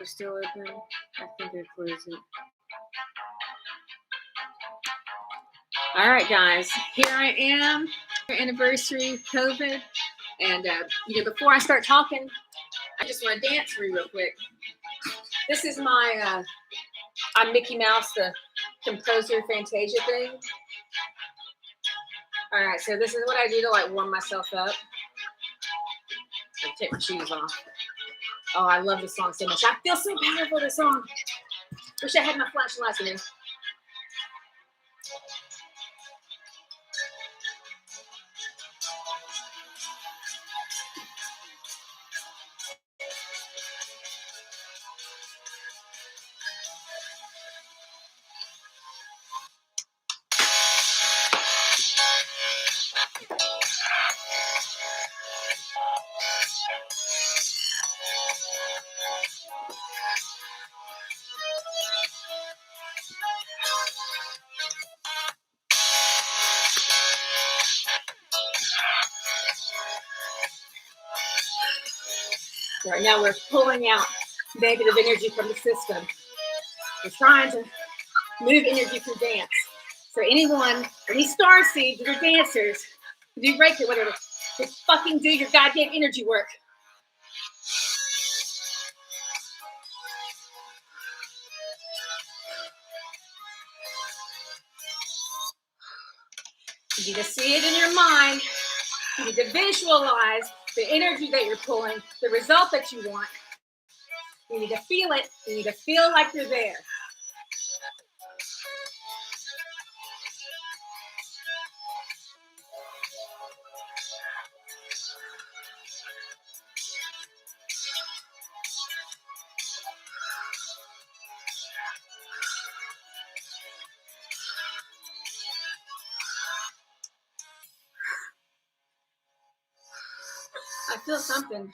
still open? I think I closed it. All right, guys. Here I am. Anniversary COVID. And, before I start talking, I just want to dance for you real quick. This is my, I'm Mickey Mouse, the composer Fantasia thing. All right, so this is what I do to like warm myself up. I'll take my shoes off. Oh, I love this song so much. I feel so powerful, this song. Wish I had my flashlights in it. Right now we're pulling out negative energy from the system. We're trying to move energy through dance. So anyone, any star seeds that are dancers, do Reiki, whatever, just fucking do your goddamn energy work. You need to see it in your mind. You need to visualize the energy that you're pulling, the result that you want. You need to feel it. You need to feel like you're there. I feel something.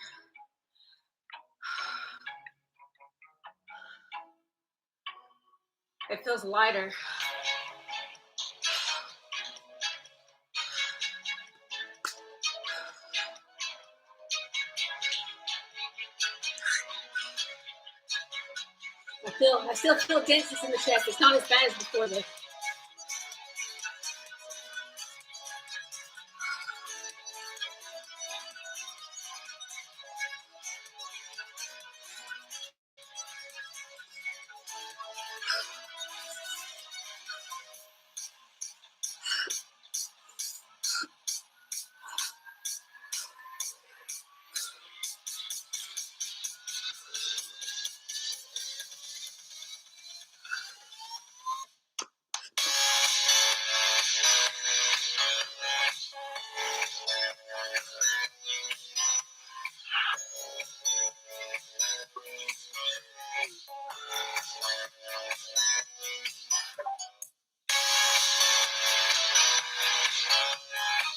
It feels lighter. I still feel denseness in the chest. It's not as bad as before though.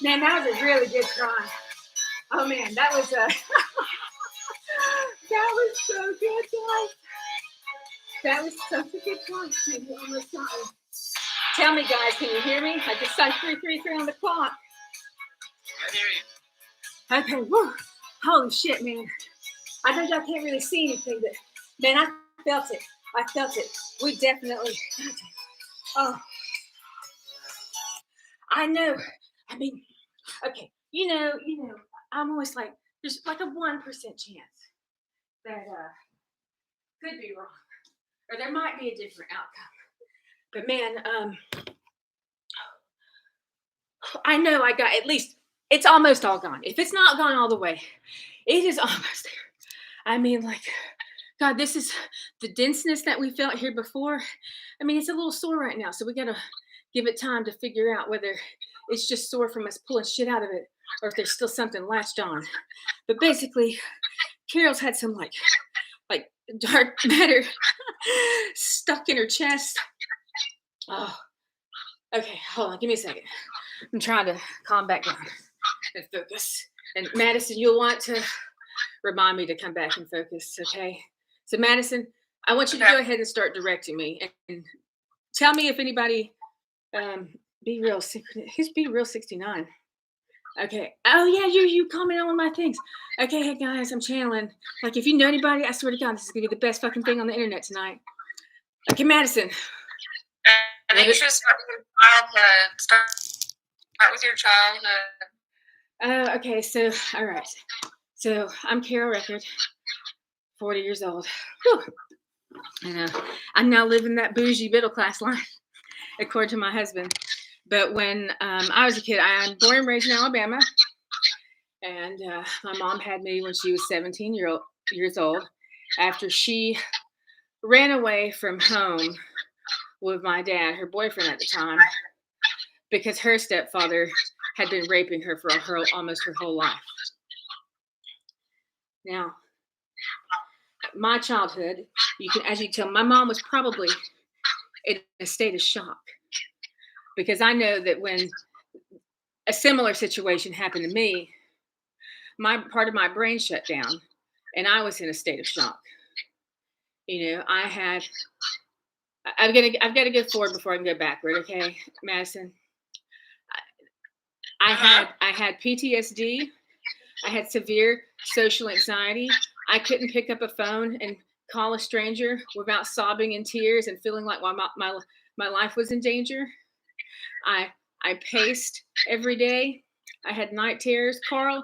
Man, that was a really good try. Oh man, that was that was so good, guys. That was such a good try. Almost got me. Tell me, guys, can you hear me? I just saw 333 on the clock. I hear you. Okay, woo. Holy shit, man. I know y'all can't really see anything, but man, I felt it. I felt it. We definitely felt it. Oh, I know. I mean, okay, I'm always like, there's like a 1% chance that could be wrong, or there might be a different outcome. But man, I know I got at least. It's almost all gone. If it's not gone all the way, it is almost there. I mean, like, God, this is the denseness that we felt here before. I mean, it's a little sore right now, so we gotta give it time to figure out whether it's just sore from us pulling shit out of it, or if there's still something latched on. But basically, Carol's had some like dark matter stuck in her chest. Oh, okay, hold on, give me a second. I'm trying to calm back down and focus. And Madison, you'll want to remind me to come back and focus, okay? So Madison, I want you to go ahead and start directing me and tell me if anybody, Be Real 69. Okay. Oh yeah, you comment on one of my things. Okay, hey guys, I'm channeling. Like, if you know anybody, I swear to God, this is gonna be the best fucking thing on the internet tonight. Okay, Madison. I What think you it? should start with your childhood. Start with your childhood. Oh, okay. So, all right. So I'm Carol Record, 40 years old. Whew. And I'm now living that bougie middle class life, according to my husband. But when I was a kid, I'm born and raised in Alabama, and my mom had me when she was 17 years old. After she ran away from home with my dad, her boyfriend at the time, because her stepfather had been raping her for almost her whole life. Now, my childhood, as you can tell, my mom was probably in a state of shock, because I know that when a similar situation happened to me, my part of my brain shut down, and I was in a state of shock. I've got to go forward before I can go backward. Okay, Madison. I had PTSD. I had severe social anxiety. I couldn't pick up a phone and call a stranger without sobbing in tears and feeling like my life was in danger. I I paced every day. I had night terrors. Carl,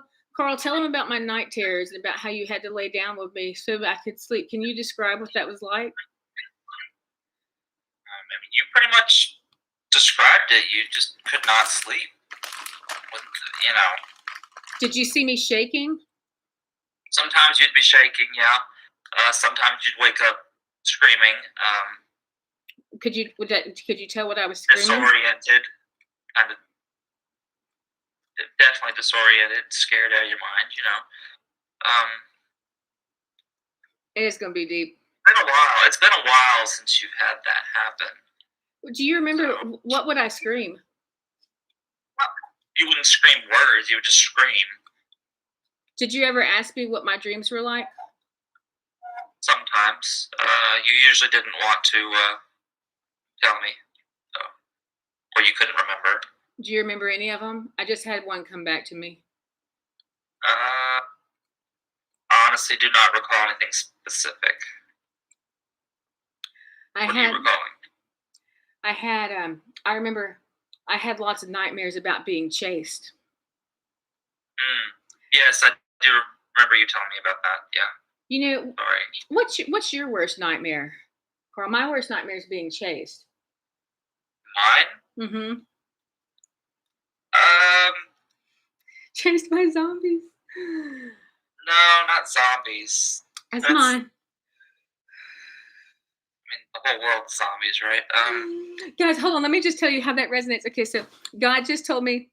tell them about my night terrors and about how you had to lay down with me so that I could sleep. Can you describe what that was like? I mean, you pretty much described it. You just could not sleep. With, you know, Did you see me shaking? sometimes you'd be shaking, yeah. Sometimes you'd wake up screaming, Could you tell what I was screaming? disoriented, kind of definitely disoriented, scared out of your mind. It is going to be deep. Been a while. It's been a while since you've had that happen. Do you remember So what would I scream? you wouldn't scream words. You would just scream. Did you ever ask me what my dreams were like? Sometimes. You usually didn't want to tell me, so, or you couldn't remember. Do you remember any of them? I just had one come back to me. Uh, honestly, do not recall anything specific. I What are you had recalling? I remember I had lots of nightmares about being chased. Yes, I do remember you telling me about that. Yeah. You know, Sorry. what's your worst nightmare? Carl, my worst nightmare is being chased. Mine? Mm-hmm. Um, Chased by zombies. no, not zombies. That's mine. I mean, the whole world's zombies, right? Guys, hold on. Let me just tell you how that resonates. Okay, so God just told me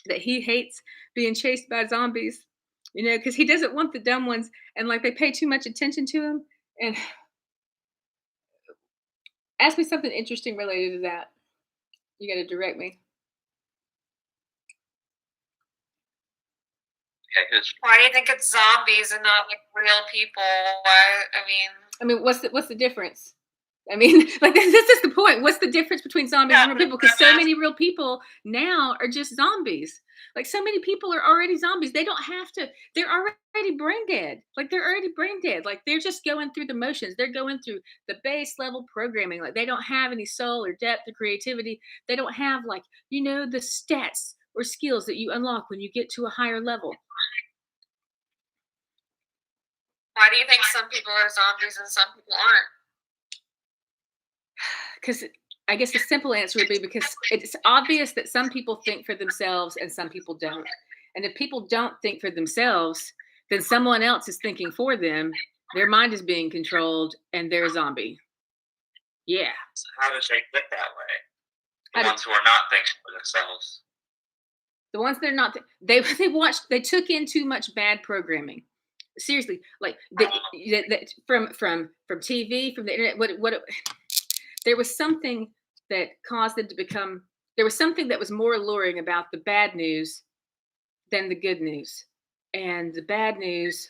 that He hates being chased by zombies, because He doesn't want the dumb ones, and like they pay too much attention to Him. And ask me something interesting related to that. You got to direct me. Okay, Why do you think it's zombies and not like real people? Why? I mean, what's the difference? I mean, like this is the point. What's the difference between zombies and real people? Because so many real people now are just zombies. Like so many people are already zombies. They don't have to. They're already brain dead. Like they're already brain dead. Like they're just going through the motions. They're going through the base level programming. Like they don't have any soul or depth or creativity. They don't have the stats or skills that you unlock when you get to a higher level. Why do you think some people are zombies and some people aren't? Because I guess the simple answer would be because it's obvious that some people think for themselves and some people don't. And if people don't think for themselves, then someone else is thinking for them. Their mind is being controlled and they're a zombie. Yeah. So how does they get that way? The ones who are not thinking for themselves. The ones that are not, they took in too much bad programming. Seriously, like from TV, from the internet, there was something that caused them to become, there was something that was more alluring about the bad news than the good news. And the bad news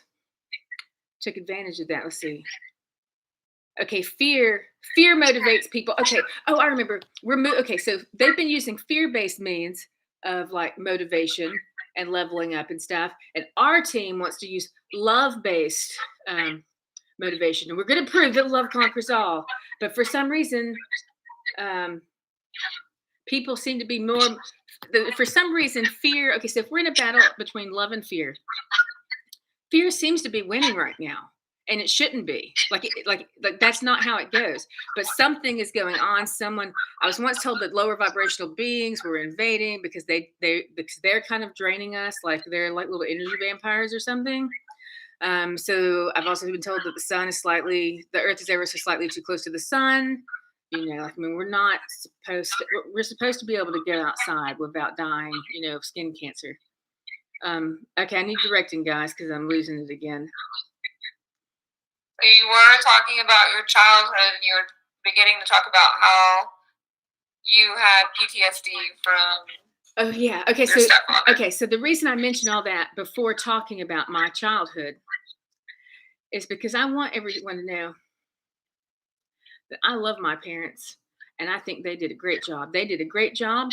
took advantage of that. Let's see. Okay, fear motivates people. Okay, oh, I remember. Okay, so they've been using fear-based means of like motivation, and leveling up and stuff. And our team wants to use love-based motivation. And we're going to prove that love conquers all. But for some reason, people seem to be more, for some reason, fear. Okay, so if we're in a battle between love and fear seems to be winning right now. And it shouldn't be. Like that's not how it goes. But something is going on. I was once told that lower vibrational beings were invading because they're kind of draining us, like they're like little energy vampires or something. So I've also been told that the Earth is ever so slightly too close to the sun. We're supposed to be able to go outside without dying, of skin cancer. Okay, I need directing, guys, because I'm losing it again. You were talking about your childhood, and you were beginning to talk about how you had PTSD from. Oh yeah. Okay. So the reason I mentioned all that before talking about my childhood is because I want everyone to know that I love my parents, and I think they did a great job. They did a great job,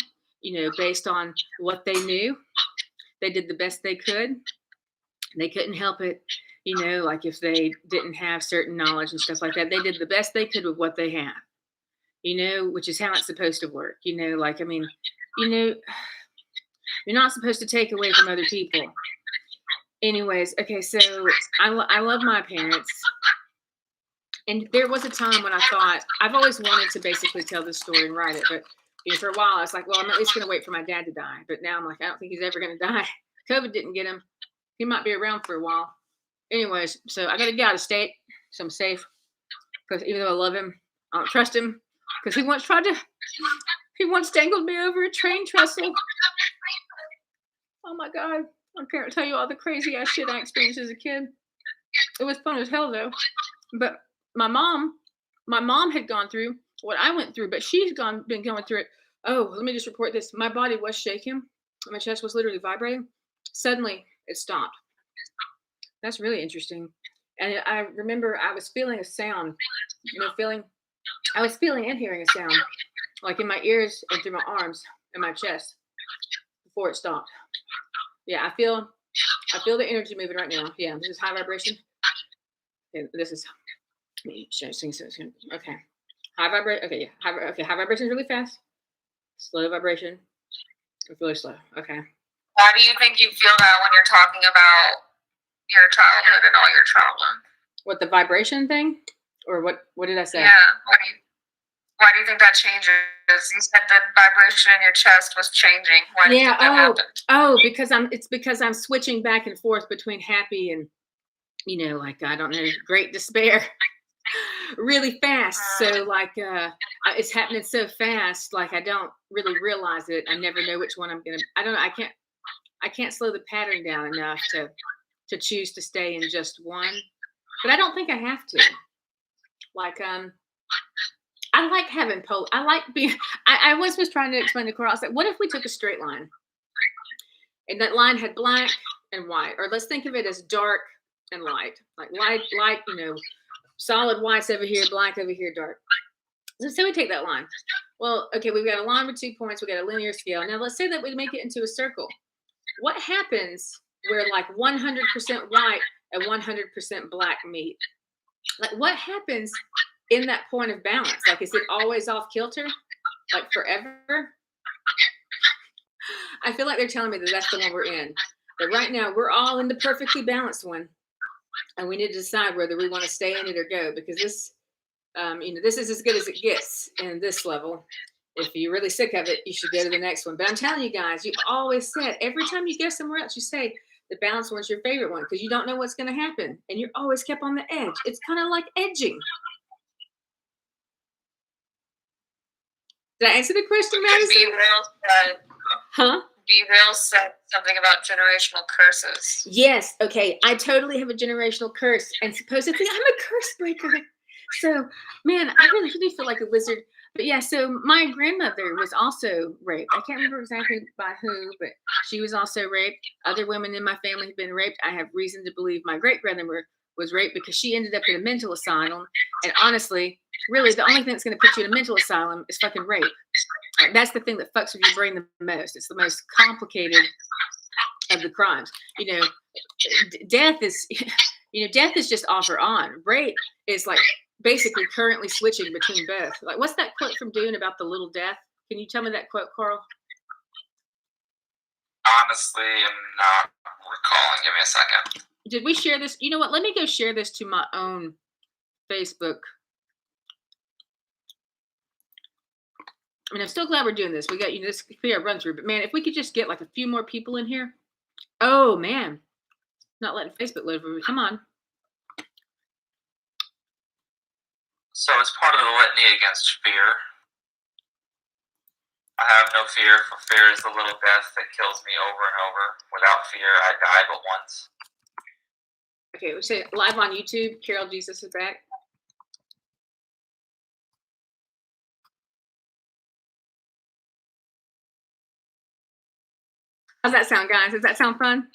based on what they knew. They did the best they could. They couldn't help it. Like if they didn't have certain knowledge and stuff like that, they did the best they could with what they have, which is how it's supposed to work. You're not supposed to take away from other people. Anyways, okay, so I love my parents. And there was a time when I thought, I've always wanted to basically tell this story and write it, but for a while I was like, well, I'm at least going to wait for my dad to die. But now I'm like, I don't think he's ever going to die. COVID didn't get him. He might be around for a while. Anyways, so I got to get out of state, so I'm safe. Because even though I love him, I don't trust him. Because he once dangled me over a train trestle. Oh my God. I can't tell you all the crazy ass shit I experienced as a kid. It was fun as hell though. But my mom had gone through what I went through, but she's been going through it. Oh, let me just report this. My body was shaking. My chest was literally vibrating. Suddenly it stopped. That's really interesting. And I remember I was feeling a sound, I was feeling and hearing a sound, like in my ears and through my arms and my chest before it stopped. Yeah, I feel the energy moving right now. Yeah, this is high vibration. And this is, okay. High vibration, okay, yeah. High vibration is really fast. Slow vibration, it's really slow. Okay. Why do you think you feel that when you're talking about your childhood and all your trauma? What, the vibration thing? Or what did I say? Yeah. Why do you think that changes? You said the vibration in your chest was changing. Why do you think that happened? Oh, because I'm switching back and forth between happy and, I don't know, great despair really fast. So it's happening so fast, like I don't really realize it. I never know which one I don't know. I can't slow the pattern down enough to choose to stay in just one, but I don't think I have to. I like having I like being, I once was trying to explain to Karl, I was like, what if we took a straight line and that line had black and white, or let's think of it as dark and light, like light, solid whites over here, black over here, dark. So we take that line. Well, okay, we've got a line with 2 points. We got a linear scale. Now let's say that we make it into a circle. What happens where like 100% white and 100% black meet? Like what happens in that point of balance? Like, is it always off kilter? Like forever? I feel like they're telling me that that's the one we're in. But right now we're all in the perfectly balanced one. And we need to decide whether we want to stay in it or go, because this, this is as good as it gets in this level. If you're really sick of it, you should go to the next one. But I'm telling you guys, you've always said, every time you go somewhere else, you say the balanced one's your favorite one because you don't know what's going to happen. And you're always kept on the edge. It's kind of like edging. Did I answer the question, Madison? Be Real said something about generational curses. Yes. Okay. I totally have a generational curse. And supposedly I'm a curse breaker. So, man, I really feel like a wizard. But yeah, so my grandmother was also raped. I can't remember exactly by who, but she was also raped. Other women in my family have been raped. I have reason to believe my great-grandmother was raped because she ended up in a mental asylum. And honestly, really, the only thing that's going to put you in a mental asylum is fucking rape. That's the thing that fucks with your brain the most. It's the most complicated of the crimes. Death is, death is just off or on. Rape is like basically currently switching between both. Like, what's that quote from Dune about the little death? Can you tell me that quote, Karl? Honestly, I'm not recalling. Give me a second. Did we share this? You know what? Let me go share this to my own Facebook. I mean, I'm still glad we're doing this. We got this could be a run through, but man, if we could just get like a few more people in here. Oh man, not letting Facebook load for me. Come on. So it's part of the litany against fear. I have no fear, for fear is the little death that kills me over and over. Without fear, I die but once. Okay, we say live on YouTube. Carol Jesus is back. How's that sound, guys? Does that sound fun?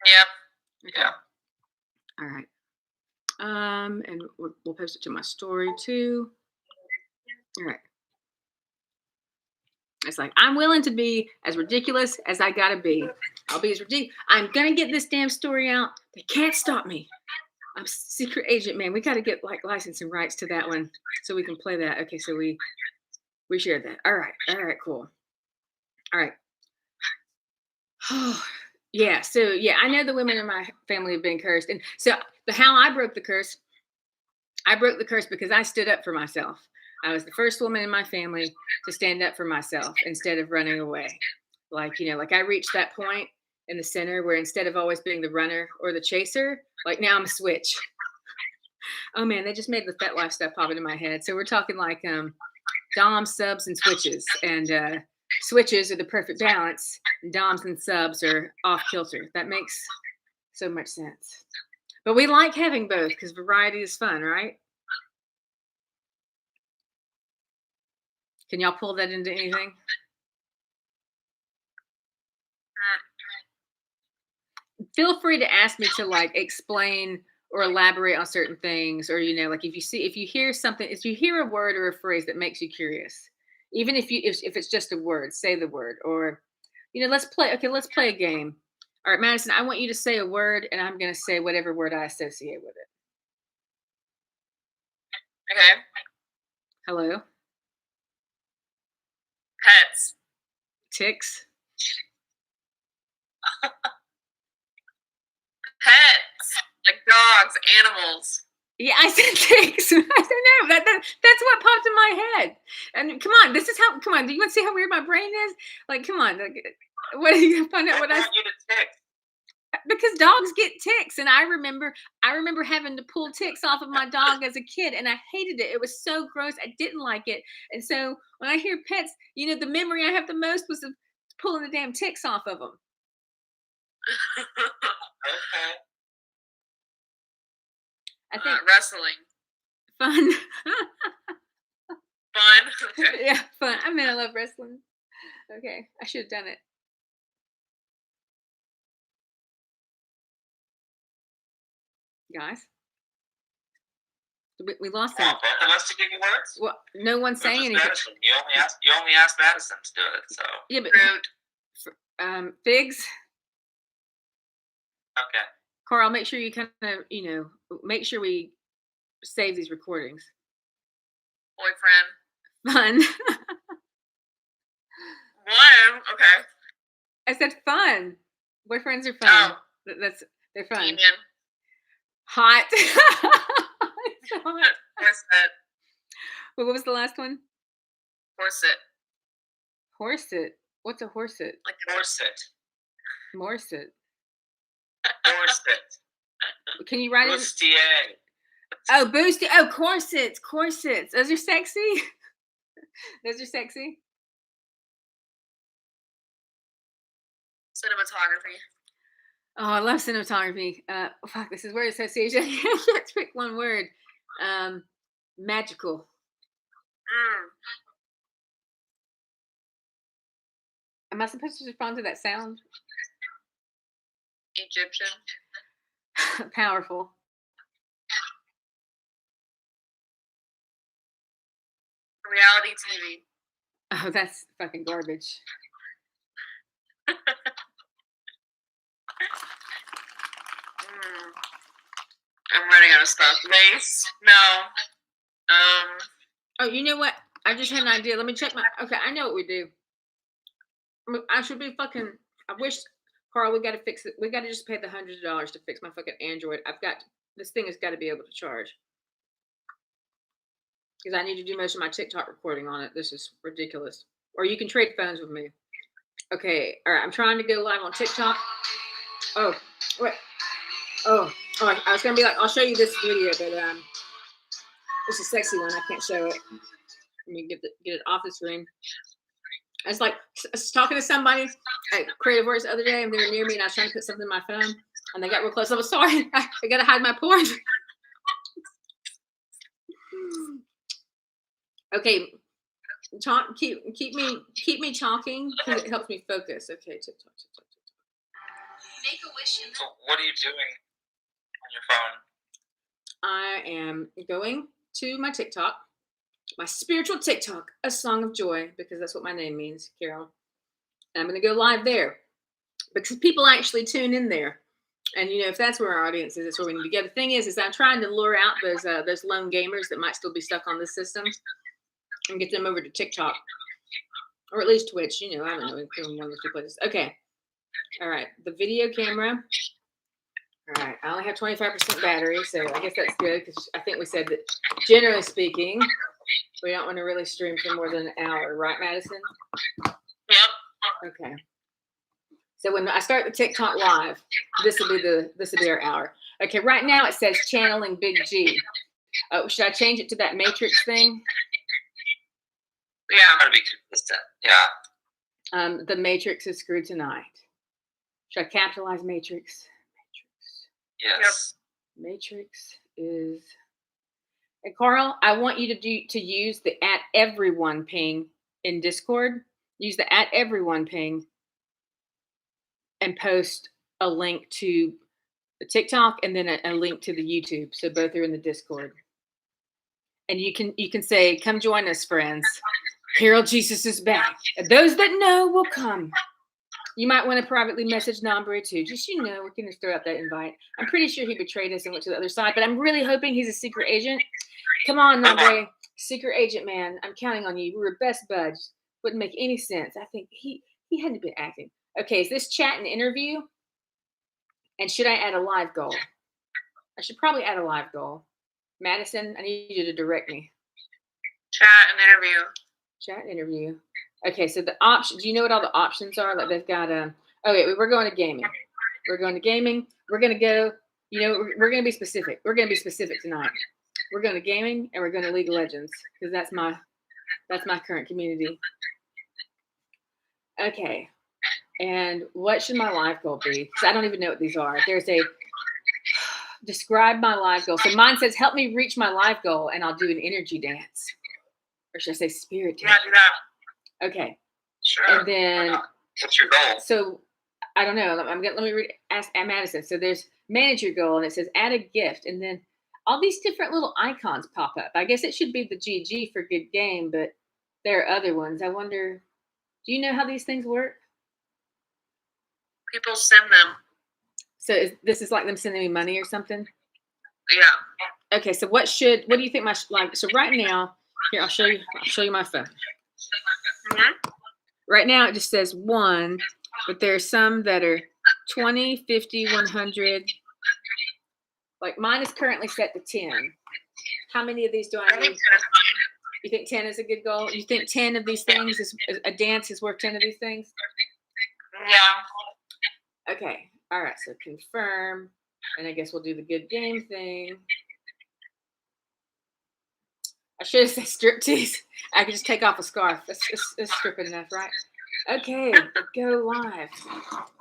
Yep. Yeah. All right. And we'll post it to my story too. All right. It's like, I'm willing to be as ridiculous as I gotta be. I'll be as ridiculous. I'm gonna get this damn story out. They can't stop me. I'm secret agent, man. We gotta get like licensing rights to that one so we can play that. Okay, so we shared that. All right, cool. All right. Yeah, so yeah, I know the women in my family have been cursed. And so how I broke the curse because I stood up for myself. I was the first woman in my family to stand up for myself instead of running away. Like I reached that point in the center where instead of always being the runner or the chaser, like now I'm a switch. Oh man, they just made the Fet Life stuff pop into my head. So we're talking like doms, subs, and switches. And switches are the perfect balance. And doms and subs are off kilter. That makes so much sense. But we like having both because variety is fun, right? Can y'all pull that into anything? Feel free to ask me to like explain or elaborate on certain things, or like if you hear something, if you hear a word or a phrase that makes you curious, even if it's just a word, say the word, or let's play a game. All right, Madison, I want you to say a word and I'm going to say whatever word I associate with it. Okay. Hello. Pets. Ticks. Pets. Like dogs, animals. Yeah, I said ticks. I said no. That's what popped in my head. And come on, come on. Do you want to see how weird my brain is? Like, come on. Like, what are you gonna find out? What I want you to tick? Because dogs get ticks, and I remember having to pull ticks off of my dog as a kid, and I hated it. It was so gross. I didn't like it. And so when I hear pets, the memory I have the most was of pulling the damn ticks off of them. Okay. I think wrestling. Fun. Fun. Okay. Yeah, fun. I mean, I love wrestling. Okay, I should have done it. Guys, we lost that. Both of us to give you words. Well, no one's saying anything. Madison. You only asked Madison to do it. So yeah, but rude. Figs. Okay. Karl, make sure you kind of make sure we save these recordings. Boyfriend. Fun. One. Okay. I said fun. Boyfriends are fun. Oh. They're fun. Demon. Hot. Corset. What was the last one? Corset. Horset. What's a horset? Like corset. Morset. Corset. Can you write it? Bustier. Oh, boosty. Oh, corsets. Those are sexy. Those are sexy. Cinematography. Oh, I love cinematography. Fuck, this is word association. Let's pick one word. Magical. Am I supposed to respond to that sound? Egyptian. Powerful. Reality TV. Oh, that's fucking garbage. I'm running out of stuff. Lace? No. Oh, you know what? I just had an idea. Let me check my. Okay, I know what we do. I should be fucking. I wish, Carl, we got to fix it. We got to just pay the $100 to fix my fucking Android. This thing has got to be able to charge. Because I need to do most of my TikTok recording on it. This is ridiculous. Or you can trade phones with me. Okay, all right. I'm trying to go live on TikTok. Oh, wait. Oh, I was gonna be like, I'll show you this video, but it's a sexy one. I can't show it. Let me get it off the screen. I was like, I was talking to somebody at Creative Works the other day, and they were near me, and I was trying to put something in my phone, and they got real close. I was sorry. I gotta hide my porn. Okay, keep me talking because it helps me focus. Okay, TikTok. Make a wish. So what are you doing on your phone? I am going to my TikTok, my spiritual TikTok, a song of joy, because that's what my name means, Carol. And I'm going to go live there because people actually tune in there. And if that's where our audience is, that's where we need to go. The thing is I'm trying to lure out those lone gamers that might still be stuck on this system and get them over to TikTok, or at least Twitch. I don't know, including one of those two places. Okay. All right. The video camera. All right, I only have 25% battery, so I guess that's good because I think we said that, generally speaking, we don't want to really stream for more than an hour, right, Madison? Yep. Okay. So when I start the TikTok live, this will be our hour. Okay, right now it says channeling Big G. Oh, should I change it to that Matrix thing? Yeah, I'm gonna be consistent. Yeah. The Matrix is screwed tonight. Should I capitalize Matrix? Yes. Yep. Matrix is. And Carl, I want you to use the @everyone ping in Discord. Use the @everyone ping and post a link to the TikTok and then a link to the YouTube. So both are in the Discord. And you can say, "Come join us, friends. Carol Jesus is back. And those that know will come." You might want to privately message Nombre too. Just, we can just throw out that invite. I'm pretty sure he betrayed us and went to the other side, but I'm really hoping he's a secret agent. Come on, Nombre. Secret agent, man. I'm counting on you. We were best buds. Wouldn't make any sense. I think he had to be acting. Okay, is this chat an interview? And should I add a live goal? I should probably add a live goal. Madison, I need you to direct me. Chat and interview. Chat and interview. Okay, so the option. Do you know what all the options are? Like they've got okay, we're going to gaming. We're going to gaming. We're going to go. We're going to be specific. We're going to be specific tonight. We're going to gaming and we're going to League of Legends because that's my current community. Okay, and what should my live goal be? Because I don't even know what these are. There's a describe my live goal. So mine says help me reach my live goal, and I'll do an energy dance, or should I say spirit dance? Yeah, do that. Okay. Sure. And then what's your goal? So I don't know. Let me ask Madison. So there's manage your goal, and it says add a gift, and then all these different little icons pop up. I guess it should be the GG for good game, but there are other ones. I wonder, do you know how these things work? People send them. So this is like them sending me money or something? Yeah. Okay. So what do you think my live? So right now, here I'll show you my phone. Mm-hmm. Right now it just says 1, but there's some that are 20, 50, 100. Like mine is currently set to 10. How many of these do I need? You think 10 is a good goal? You think 10 of these things is a dance is worth 10 of these things? Yeah. Okay. All right. So confirm, and I guess we'll do the good game thing. I should have said striptease. I could just take off a scarf. That's stripping enough, right? Okay, go live.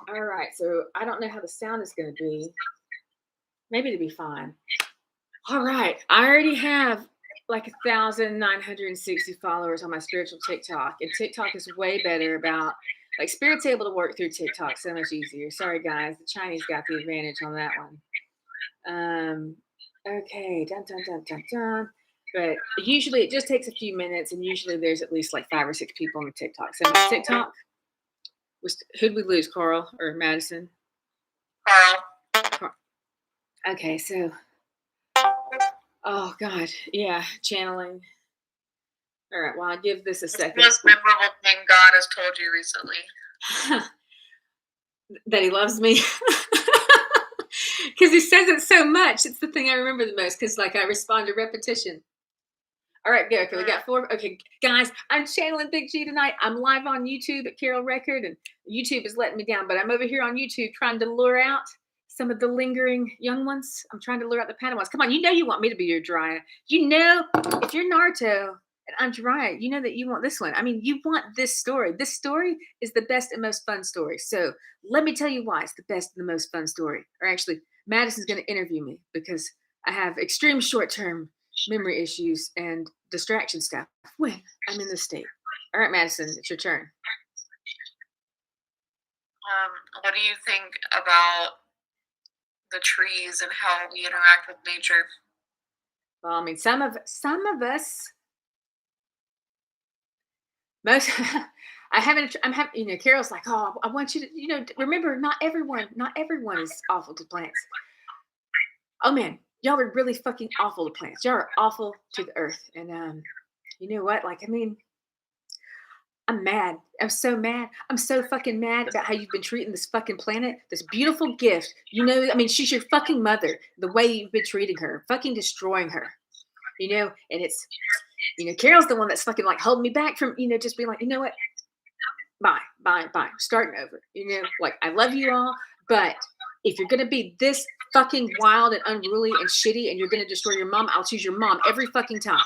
All right, so I don't know how the sound is going to be. Maybe it'll be fine. All right, I already have like 1,960 followers on my spiritual TikTok, and TikTok is way better about, like, Spirit's able to work through TikTok so much easier. Sorry, guys, the Chinese got the advantage on that one. Okay, dun dun dun dun dun. But usually it just takes a few minutes, and usually there's at least like 5 or 6 people on the TikTok. So TikTok, who'd we lose, Carl or Madison? Carl. Okay, so oh God, yeah, channeling. All right, well, I'll give this a What's the second. most memorable thing God has told you recently? That he loves me. Because he says it so much. It's the thing I remember the most because, like, I respond to repetition. All right, good. Okay, we got 4. Okay, guys, I'm channeling Big G tonight. I'm live on YouTube at Karl Record, and YouTube is letting me down, but I'm over here on YouTube trying to lure out some of the lingering young ones. I'm trying to lure out the Padawans. Come on, you know you want me to be your Jiraiya. You know, if you're Naruto and I'm Jiraiya, you know that you want this one. I mean, you want this story. This story is the best and most fun story. So let me tell you why it's the best and the most fun story. Or actually, Madison's going to interview me because I have extreme short-term memory issues and distraction stuff when I'm in this state. All right, Madison, it's your turn. What do you think about the trees and how we interact with nature? Well, I mean, some of us, most. I haven't. I'm having. You know, Carol's like, oh, I want you to. You know, remember, not everyone is awful to plants. Oh man, y'all are really fucking awful to plants. Y'all are awful to the earth. And you know what? Like, I mean, I'm mad. I'm so mad. I'm so fucking mad about how you've been treating this fucking planet, this beautiful gift. You know, I mean, she's your fucking mother. The way you've been treating her, fucking destroying her. You know, and it's, you know, Carol's the one that's fucking like holding me back from, you know, just being like, you know what? Bye. Starting over. You know, like I love you all, but if you're gonna be this fucking wild and unruly and shitty and you're gonna destroy your mom, I'll choose your mom every fucking time.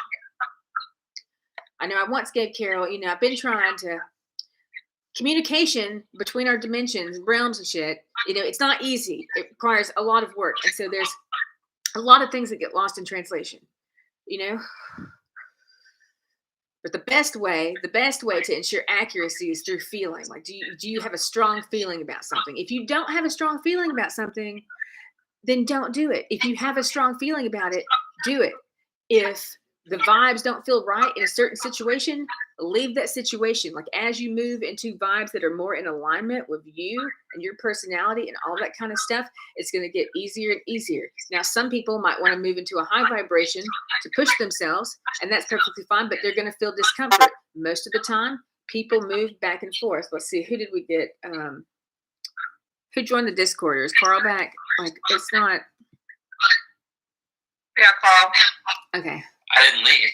I know I once gave Carol, you know, I've been trying to communication between our dimensions, realms and shit, you know, it's not easy. It requires a lot of work. And so there's a lot of things that get lost in translation, you know? But the best way to ensure accuracy is through feeling. Like, do you have a strong feeling about something? If you don't have a strong feeling about something, then don't do it. If you have a strong feeling about it, do it. If the vibes don't feel right in a certain situation, leave that situation. Like as you move into vibes that are more in alignment with you and your personality and all that kind of stuff, it's going to get easier and easier. Now, some people might want to move into a high vibration to push themselves, and that's perfectly fine, but they're going to feel discomfort. Most of the time, people move back and forth. Let's see, who did we get? Who joined the Discord? Or is Karl back? Like, it's not. Yeah, Karl. Okay. I didn't leave.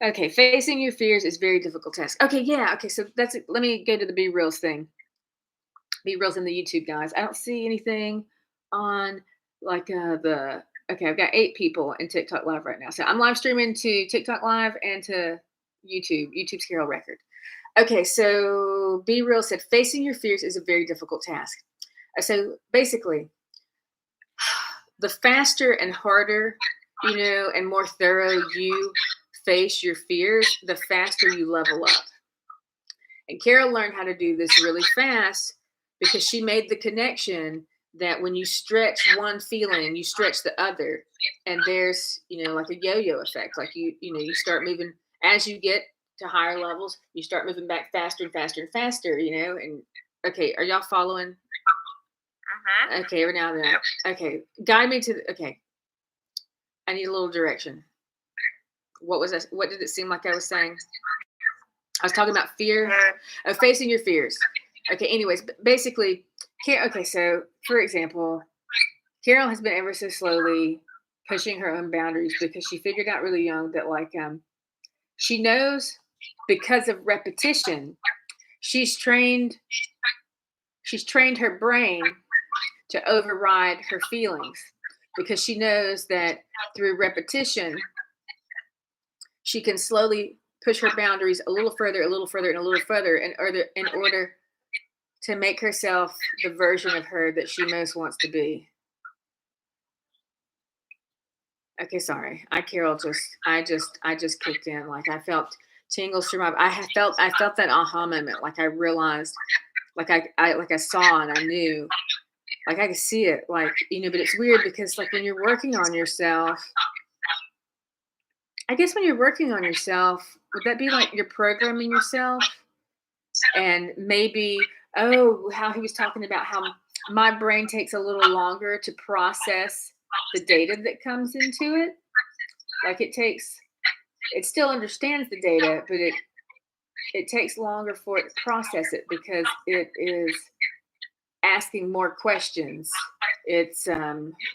Okay, facing your fears is very difficult task. Okay, yeah. Okay, so that's it. Let me go to the Be Reals thing. Be Reals in the YouTube, guys. I don't see anything on like the. Okay, I've got 8 people in TikTok Live right now. So I'm live streaming to TikTok Live and to YouTube. YouTube's Karl Record. Okay, so Be Real said facing your fears is a very difficult task. So basically, the faster and harder, you know, and more thorough you face your fears, the faster you level up. And Carol learned how to do this really fast because she made the connection that when you stretch one feeling, you stretch the other. And there's, you know, like a yo-yo effect. Like you know, you start moving as you get to higher levels, you start moving back faster and faster and faster, you know. And okay, are y'all following? Okay, every now and then. Okay, guide me to okay. I need a little direction. What was that? What did it seem like I was saying? I was talking about fear of facing your fears. Okay, anyways, basically, okay, so for example, Carol has been ever so slowly pushing her own boundaries because she figured out really young that like she knows because of repetition, she's trained her brain to override her feelings because she knows that through repetition, she can slowly push her boundaries a little further, and a little further in order to make herself the version of her that she most wants to be. Okay, sorry. I just kicked in. Like I felt tingles through my I felt that aha moment. Like I realized, like I saw and I knew. Like I could see it, like, you know, but it's weird because like when you're working on yourself, I guess when you're working on yourself, would that be like you're programming yourself? And maybe, oh, how he was talking about how my brain takes a little longer to process the data that comes into it. Like it still understands the data, but it takes longer for it to process it because it is asking more questions. It's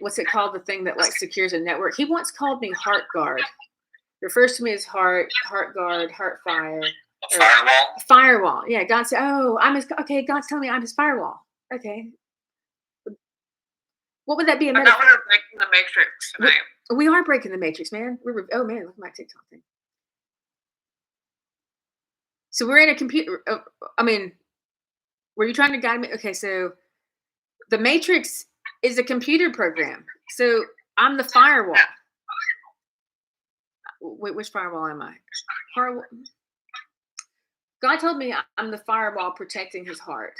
what's it called? The thing that like secures a network. He once called me heart guard. Refers to me as heart guard, heart fire. Firewall? Firewall. Yeah, God said, oh, okay, God's telling me I'm his firewall. Okay. What would that be a I thought metaphor? we were breaking the matrix tonight. We are breaking the matrix, man. Oh man, look at my TikTok thing. So we're in a computer. I mean, were you trying to guide me? Okay, so the matrix is a computer program. So I'm the firewall. Wait, which firewall am I? Firewall. God told me I'm the firewall protecting his heart.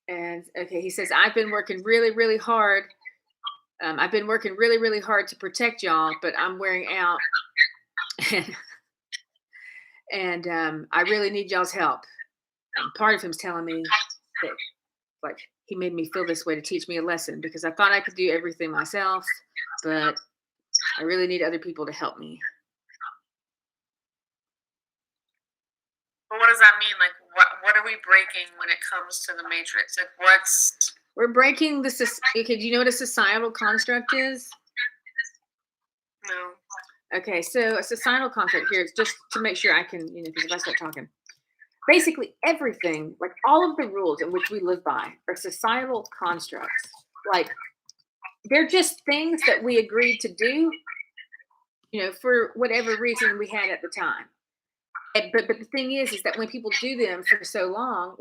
And okay, he says, I've been working really, really hard. I've been working really, really hard to protect y'all, but I'm wearing out. and I really need y'all's help. Part of him's telling me that, like, he made me feel this way to teach me a lesson because I thought I could do everything myself, but I really need other people to help me. But what does that mean? Like, what are we breaking when it comes to the matrix? Like, we're breaking this. Okay, do you know what a societal construct is? No. Okay, so a societal construct here is just to make sure I can, because if I start talking, basically everything, like all of the rules in which we live by, are societal constructs. Like they're just things that we agreed to do, for whatever reason we had at the time. But the thing is that when people do them for so long,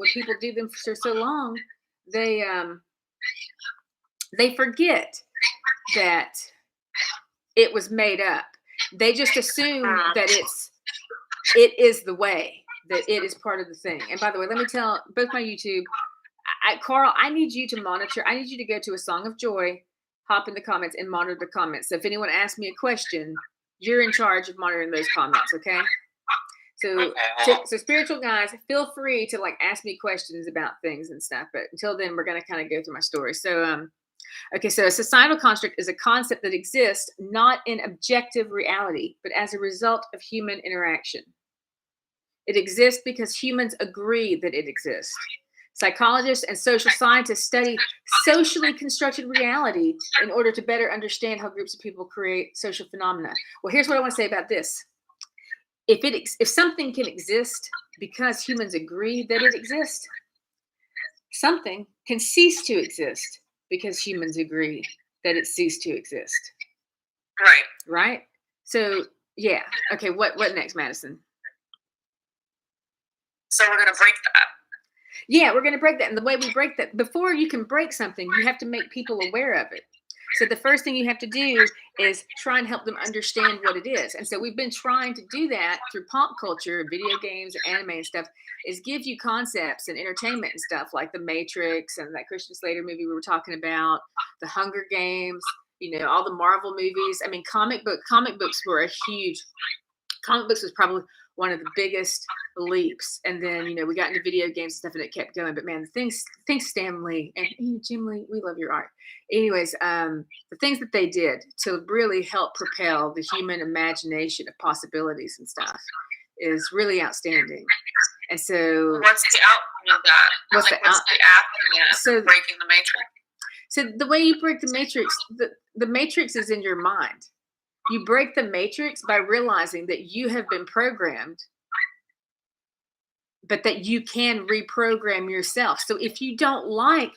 they forget that it was made up. They just assume that it is the way, that it is part of the thing. And by the way, let me tell both my YouTube, Karl, I need you to monitor. I need you to go to A Song of Joy, hop in the comments and monitor the comments. So if anyone asks me a question, you're in charge of monitoring those comments, okay? So spiritual guys, feel free to like ask me questions about things and stuff. But until then, we're going to kind of go through my story. So, okay, so a societal construct is a concept that exists not in objective reality, but as a result of human interaction. It exists because humans agree that it exists. Psychologists and social scientists study socially constructed reality in order to better understand how groups of people create social phenomena. Well, here's what I want to say about this. If something can exist because humans agree that it exists, something can cease to exist because humans agree that it ceased to exist. Right? So, yeah. Okay, what next, Madison? So we're going to break that. Yeah, we're going to break that. And the way we break that, before you can break something, you have to make people aware of it. So the first thing you have to do is try and help them understand what it is. And so we've been trying to do that through pop culture, video games, anime and stuff, is give you concepts and entertainment and stuff like The Matrix and that Christian Slater movie we were talking about, The Hunger Games, all the Marvel movies. I mean, comic books were comic books was probably one of the biggest leaps. And then, we got into video games and stuff and it kept going. But man, the things Stan Lee and Jim Lee, we love your art. Anyways, the things that they did to really help propel the human imagination of possibilities and stuff is really outstanding. And so what's the outcome of that? What's the aftermath of breaking the matrix? So the way you break the matrix, the matrix is in your mind. You break the matrix by realizing that you have been programmed, but that you can reprogram yourself. So if you don't like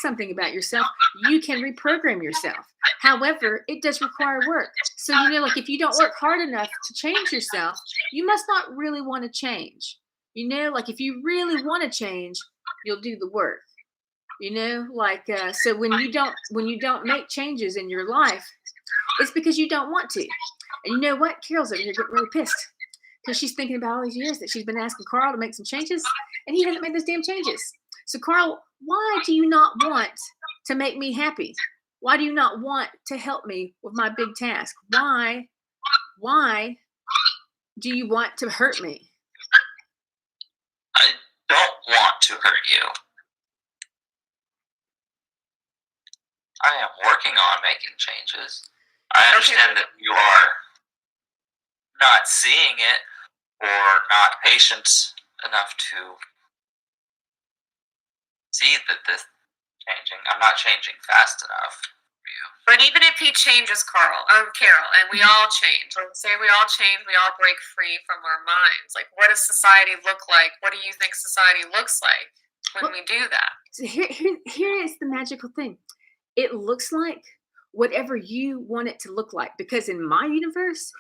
something about yourself, you can reprogram yourself. However, it does require work. So, like if you don't work hard enough to change yourself, you must not really want to change. Like if you really want to change, you'll do the work. So when you don't make changes in your life, it's because you don't want to. And you know what? Carol's over here getting really pissed because she's thinking about all these years that she's been asking Karl to make some changes, and he hasn't made those damn changes. So Karl, why do you not want to make me happy? Why do you not want to help me with my big task? Why do you want to hurt me? I don't want to hurt you. I am working on making changes. I understand that you are not seeing it or not patient enough to see that this is changing. I'm not changing fast enough for you. But even if he changes, Carl, Carol, and we all change, like say we all change, we all break free from our minds. Like, what does society look like? What do you think society looks like when we do that? So here is the magical thing. It looks like whatever you want it to look like, because in my universe,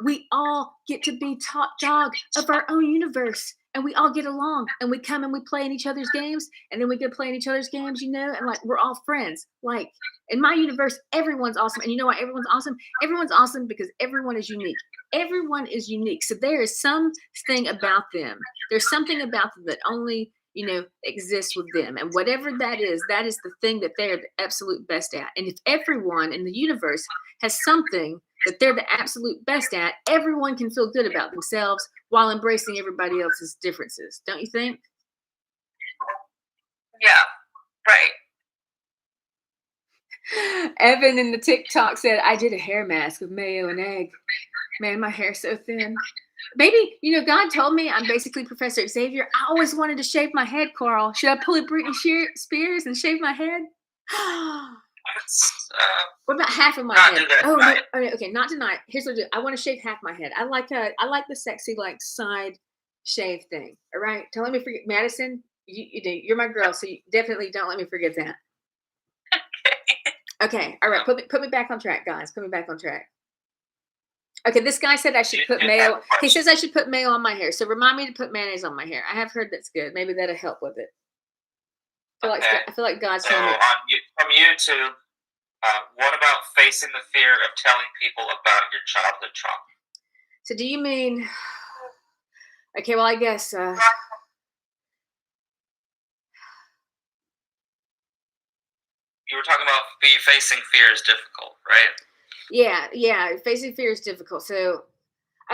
we all get to be top dog of our own universe, and we all get along, and we come and we play in each other's games, and then we go play in each other's games, and like we're all friends. Like in my universe, everyone's awesome. And you know why everyone's awesome? Everyone's awesome because everyone is unique. Everyone is unique. So there is something about them. There's something about them that only exists with them. And whatever that is the thing that they're the absolute best at. And if everyone in the universe has something that they're the absolute best at, everyone can feel good about themselves while embracing everybody else's differences. Don't you think? Yeah, right. Evan in the TikTok said, I did a hair mask with mayo and egg. Man, my hair's so thin. Maybe, God told me I'm basically Professor Xavier. I always wanted to shave my head, Karl. Should I pull a Britney Spears and shave my head? What about half of my head? Oh, no, okay, not tonight. Here's what I do. I want to shave half my head. I like the sexy side shave thing. All right, don't let me forget, Madison. You're my girl, so you definitely don't let me forget that. Okay, all right. Put me back on track, guys. Put me back on track. Okay, this guy said I should put mayo. He says I should put mayo on my hair. So remind me to put mayonnaise on my hair. I have heard that's good. Maybe that'll help with it. I feel like God's telling me. From YouTube, what about facing the fear of telling people about your childhood trauma? So do you mean? Okay, well I guess. You were talking about facing fear is difficult, right? Yeah. Facing fear is difficult. So,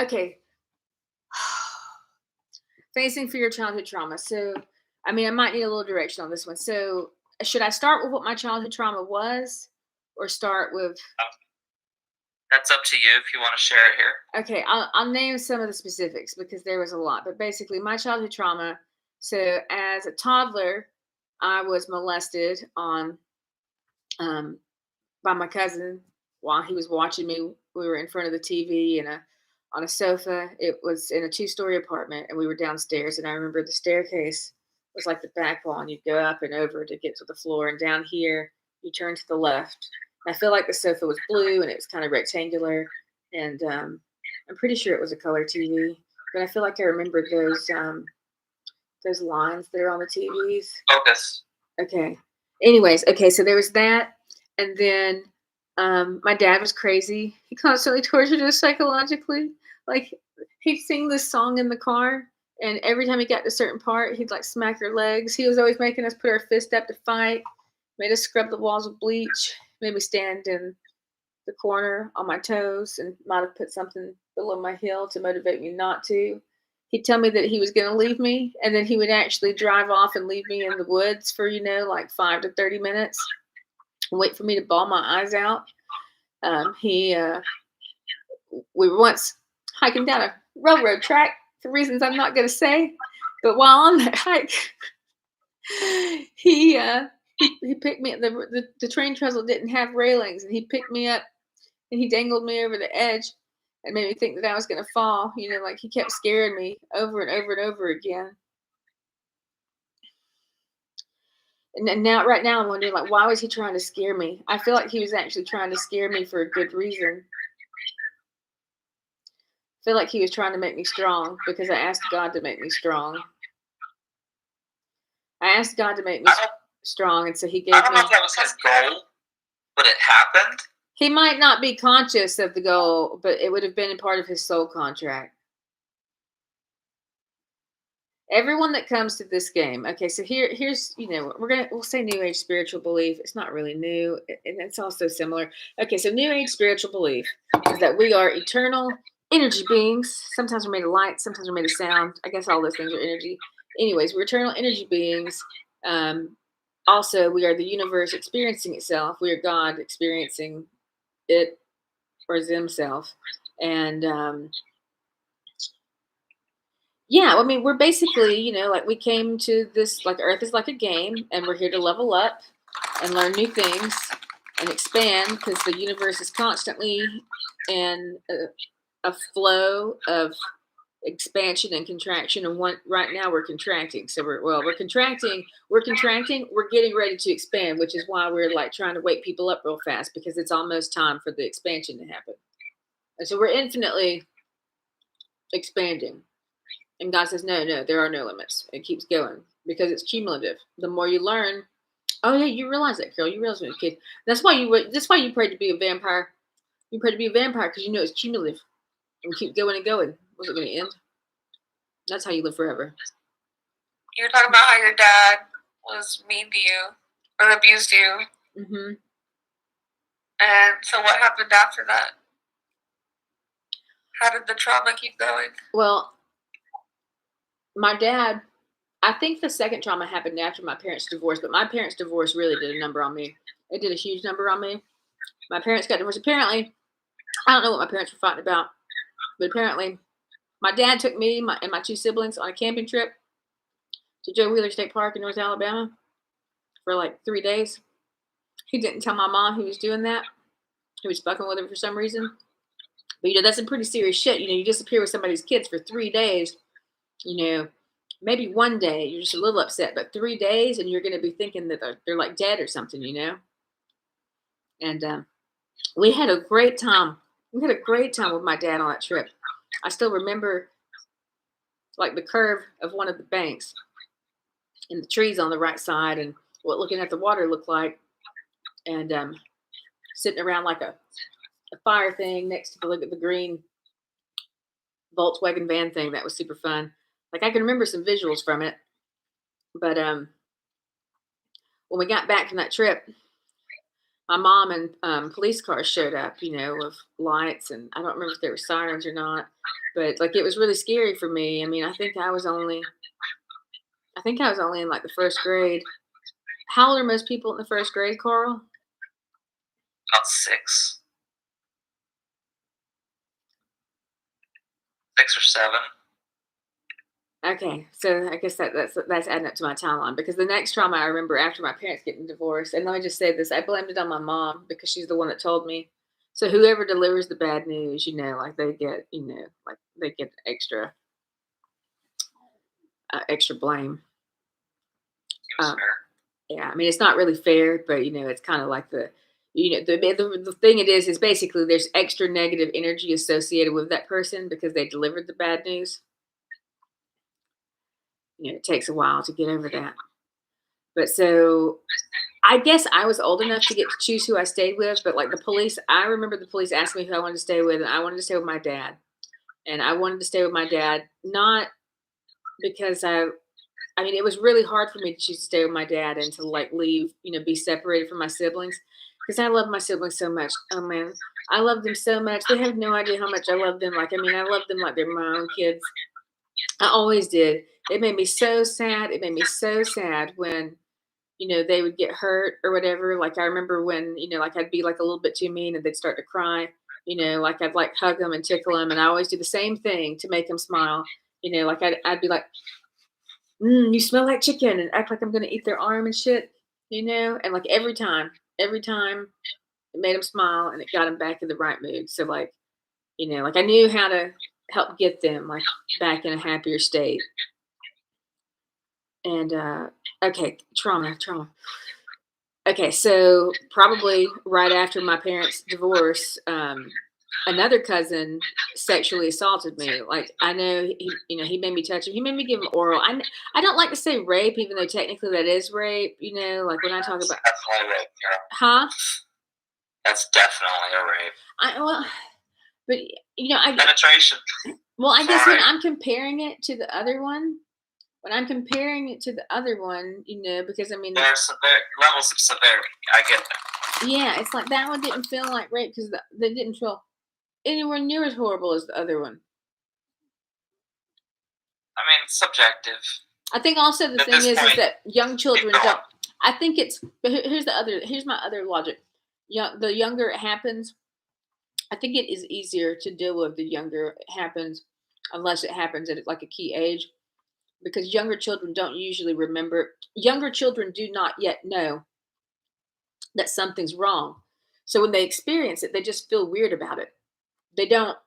okay. Facing fear of childhood trauma. So, I mean, I might need a little direction on this one. So, should I start with what my childhood trauma was, or start with? That's up to you if you want to share it here. Okay, I'll name some of the specifics because there was a lot. But basically, my childhood trauma. So, as a toddler, I was molested by my cousin while he was watching me. We were in front of the TV and on a sofa. It was in a 2-story apartment, and we were downstairs. And I remember the staircase was like the back wall, and you'd go up and over to get to the floor. And down here, you turn to the left. And I feel like the sofa was blue, and it was kind of rectangular. And I'm pretty sure it was a color TV, but I feel like I remember those lines that are on the TVs. Focus. Okay. Anyways, okay, so there was that. And then my dad was crazy. He constantly tortured us psychologically. Like, he'd sing this song in the car, and every time he got to a certain part, he'd like smack our legs. He was always making us put our fist up to fight, made us scrub the walls with bleach, made me stand in the corner on my toes, and might have put something below my heel to motivate me not to. He'd tell me that he was going to leave me, and then he would actually drive off and leave me in the woods for, like 5 to 30 minutes. Wait for me to bawl my eyes out. We were once hiking down a railroad track for reasons I'm not going to say, but while on that hike, he picked me up. The train trestle didn't have railings, and he picked me up and he dangled me over the edge and made me think that I was going to fall. Like he kept scaring me over and over and over again. And right now I'm wondering, like, why was he trying to scare me? I feel like he was actually trying to scare me for a good reason. I feel like he was trying to make me strong because I asked God to make me strong. I asked God to make me strong, and so he gave me. I don't know if that was his goal, but it happened. He might not be conscious of the goal, but it would have been a part of his soul contract. Everyone that comes to this game, okay, so here's, we'll say New Age spiritual belief. It's not really new, and it's also similar. Okay, so New Age spiritual belief is that we are eternal energy beings. Sometimes we're made of light, sometimes we're made of sound. I guess all those things are energy. Anyways, we're eternal energy beings also we are the universe experiencing itself. We are God experiencing it or themselves. And yeah, I mean, we're basically, like we came to this, like Earth is like a game, and we're here to level up and learn new things and expand because the universe is constantly in a flow of expansion and contraction. And right now we're contracting. So we're contracting, we're getting ready to expand, which is why we're like trying to wake people up real fast because it's almost time for the expansion to happen. And so we're infinitely expanding. And God says, no, there are no limits. It keeps going because it's cumulative. The more you learn, oh yeah, you realize that, Carol. You realize when you're a kid. That's why you prayed to be a vampire. You prayed to be a vampire because you know it's cumulative. And we keep going and going. What's it going to end? That's how you live forever. You were talking about how your dad was mean to you or abused you. Mm-hmm. And so what happened after that? How did the trauma keep going? Well, my dad, I think the second trauma happened after my parents' divorce, but my parents' divorce really did a number on me. It did a huge number on me. My parents got divorced. Apparently, I don't know what my parents were fighting about, but apparently my dad took me and my two siblings on a camping trip to Joe Wheeler State Park in North Alabama for like 3 days. He didn't tell my mom he was doing that. He was fucking with her for some reason. But, that's some pretty serious shit. You disappear with somebody's kids for 3 days. Maybe one day you're just a little upset, but 3 days and you're going to be thinking that they're like dead or something, And we had a great time. We had a great time with my dad on that trip. I still remember like the curve of one of the banks and the trees on the right side and what looking at the water looked like. And sitting around like a fire thing next to the green Volkswagen van thing. That was super fun. Like I can remember some visuals from it. But when we got back from that trip, my mom and police cars showed up, with lights, and I don't remember if there were sirens or not, but like it was really scary for me. I mean, I think I was only in like the first grade. How old are most people in the first grade, Karl? About 6. 6 or 7. Okay, so I guess that's adding up to my timeline because the next trauma I remember after my parents getting divorced, and let me just say this, I blamed it on my mom because she's the one that told me. So whoever delivers the bad news, like they get, like they get extra blame. Yeah, I mean it's not really fair, but it's kind of like the thing it is basically there's extra negative energy associated with that person because they delivered the bad news. It takes a while to get over that. But so I guess I was old enough to get to choose who I stayed with, but like I remember the police asking me who I wanted to stay with, and I wanted to stay with my dad. And I wanted to stay with my dad, not because I mean, it was really hard for me to choose to stay with my dad and to like leave, be separated from my siblings because I love my siblings so much. Oh man, I love them so much. They have no idea how much I love them. Like, I mean, I love them like they're my own kids. I always did. It made me so sad. It made me so sad when, they would get hurt or whatever. Like I remember when, like I'd be like a little bit too mean and they'd start to cry, like I'd like hug them and tickle them. And I always do the same thing to make them smile. Like I'd be like, you smell like chicken and act like I'm going to eat their arm and shit, and like every time it made them smile and it got them back in the right mood. So like, like I knew how to help get them like back in a happier state. And okay, trauma. Okay, so probably right after my parents' divorce, another cousin sexually assaulted me. Like I know he made me touch him. He made me give him oral. I don't like to say rape, even though technically that is rape. Like when I talk about definitely rape, Carol. Huh? That's definitely a rape. But penetration. Well, I guess when I'm comparing it to the other one, because I mean, there are levels of severity. I get that. Yeah, it's like that one didn't feel like rape because they didn't feel anywhere near as horrible as the other one. I mean, it's subjective. I think also the thing is that young children I think it's. But here's my other logic. The younger it happens, I think it is easier to deal with the younger it happens, unless it happens at like a key age, because younger children don't usually remember. Younger children do not yet know that something's wrong. So when they experience it, they just feel weird about it. They don't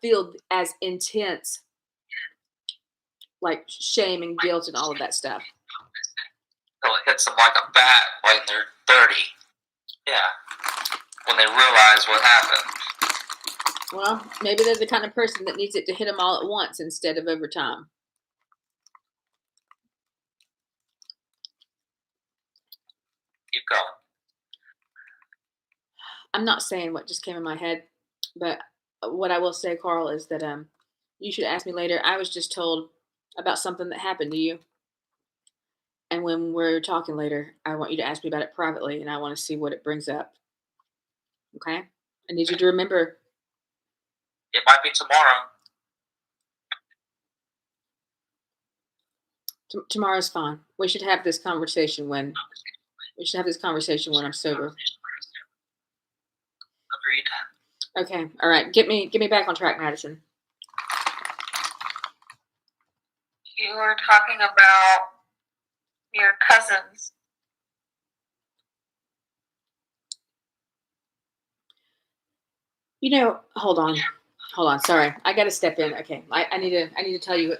feel as intense like shame and guilt and all of that stuff. So it hits them like a bat when they're 30. Yeah. When they realize what happened. Well, maybe they're the kind of person that needs it to hit them all at once instead of over time. Keep going. I'm not saying what just came in my head, but what I will say, Karl, is that you should ask me later. I was just told about something that happened to you. And when we're talking later, I want you to ask me about it privately, and I want to see what it brings up. Okay? I need you to remember. It might be tomorrow. Tomorrow's fine. We should have this conversation when I'm sober. Agreed. Okay. All right. Get me back on track, Madison. You were talking about your cousins. Hold on. Sorry, I got to step in. Okay, I need to tell you.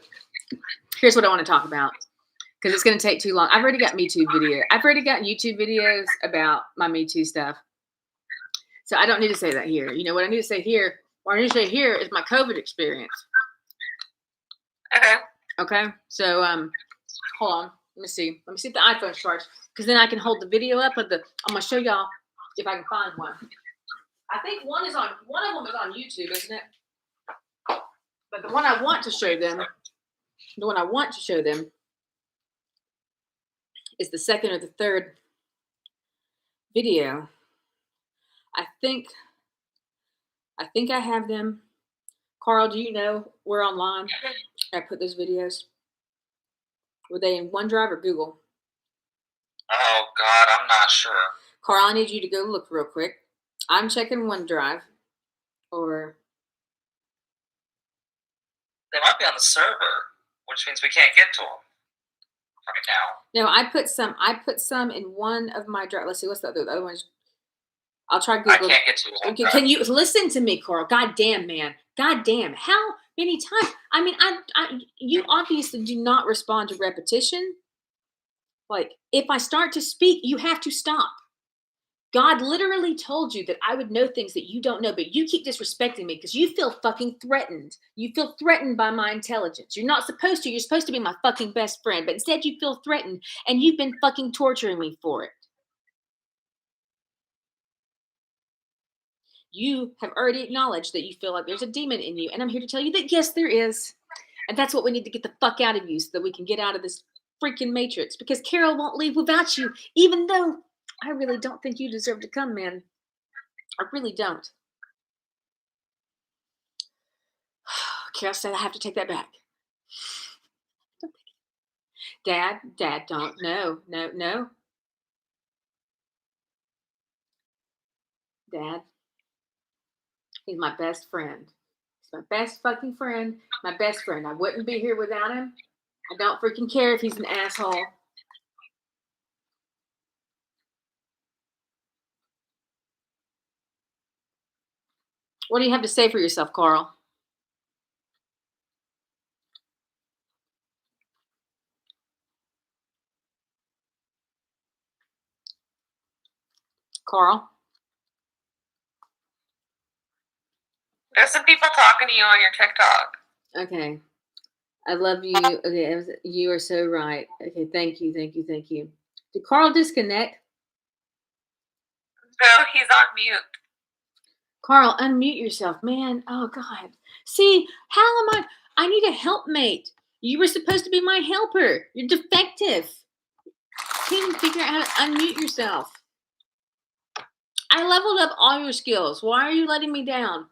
Here's what I want to talk about because it's going to take too long. I've already got I've already got YouTube videos about my Me Too stuff, so I don't need to say that here. You know what I need to say here? What I need to say here is my COVID experience. Okay. Okay. So hold on. Let me see if the iPhone starts because then I can hold the video up of I'm gonna show y'all if I can find one. I think one of them is on YouTube, isn't it? But the one I want to show them is the second or the third video. I think I have them. Karl, do you know we're online? I put those videos. Were they in OneDrive or Google? Oh God, I'm not sure. Karl, I need you to go look real quick. I'm checking OneDrive, or they might be on the server, which means we can't get to them right now. No, I put some in one of my drive. Let's see, what's the other ones? I'll try Google. I can't get to them. Okay, can you listen to me, Karl? God damn, man. God damn. How many times? I mean, you obviously do not respond to repetition. Like, if I start to speak, you have to stop. God literally told you that I would know things that you don't know, but you keep disrespecting me because you feel fucking threatened. You feel threatened by my intelligence. You're not supposed to. You're supposed to be my fucking best friend, but instead you feel threatened and you've been fucking torturing me for it. You have already acknowledged that you feel like there's a demon in you, and I'm here to tell you that yes, there is. And that's what we need to get the fuck out of you so that we can get out of this freaking matrix because Carol won't leave without you, even though I really don't think you deserve to come, man. I really don't. Carol said I have to take that back. Dad, don't. No. Dad, he's my best friend. He's my best fucking friend. My best friend. I wouldn't be here without him. I don't freaking care if he's an asshole. What do you have to say for yourself, Karl? Karl? There's some people talking to you on your TikTok. Okay. I love you. Okay, you are so right. Okay, thank you. Did Karl disconnect? No, he's on mute. Karl, unmute yourself, man. Oh, God. See, how am I? I need a helpmate. You were supposed to be my helper. You're defective. Can't even figure out how to unmute yourself. I leveled up all your skills. Why are you letting me down?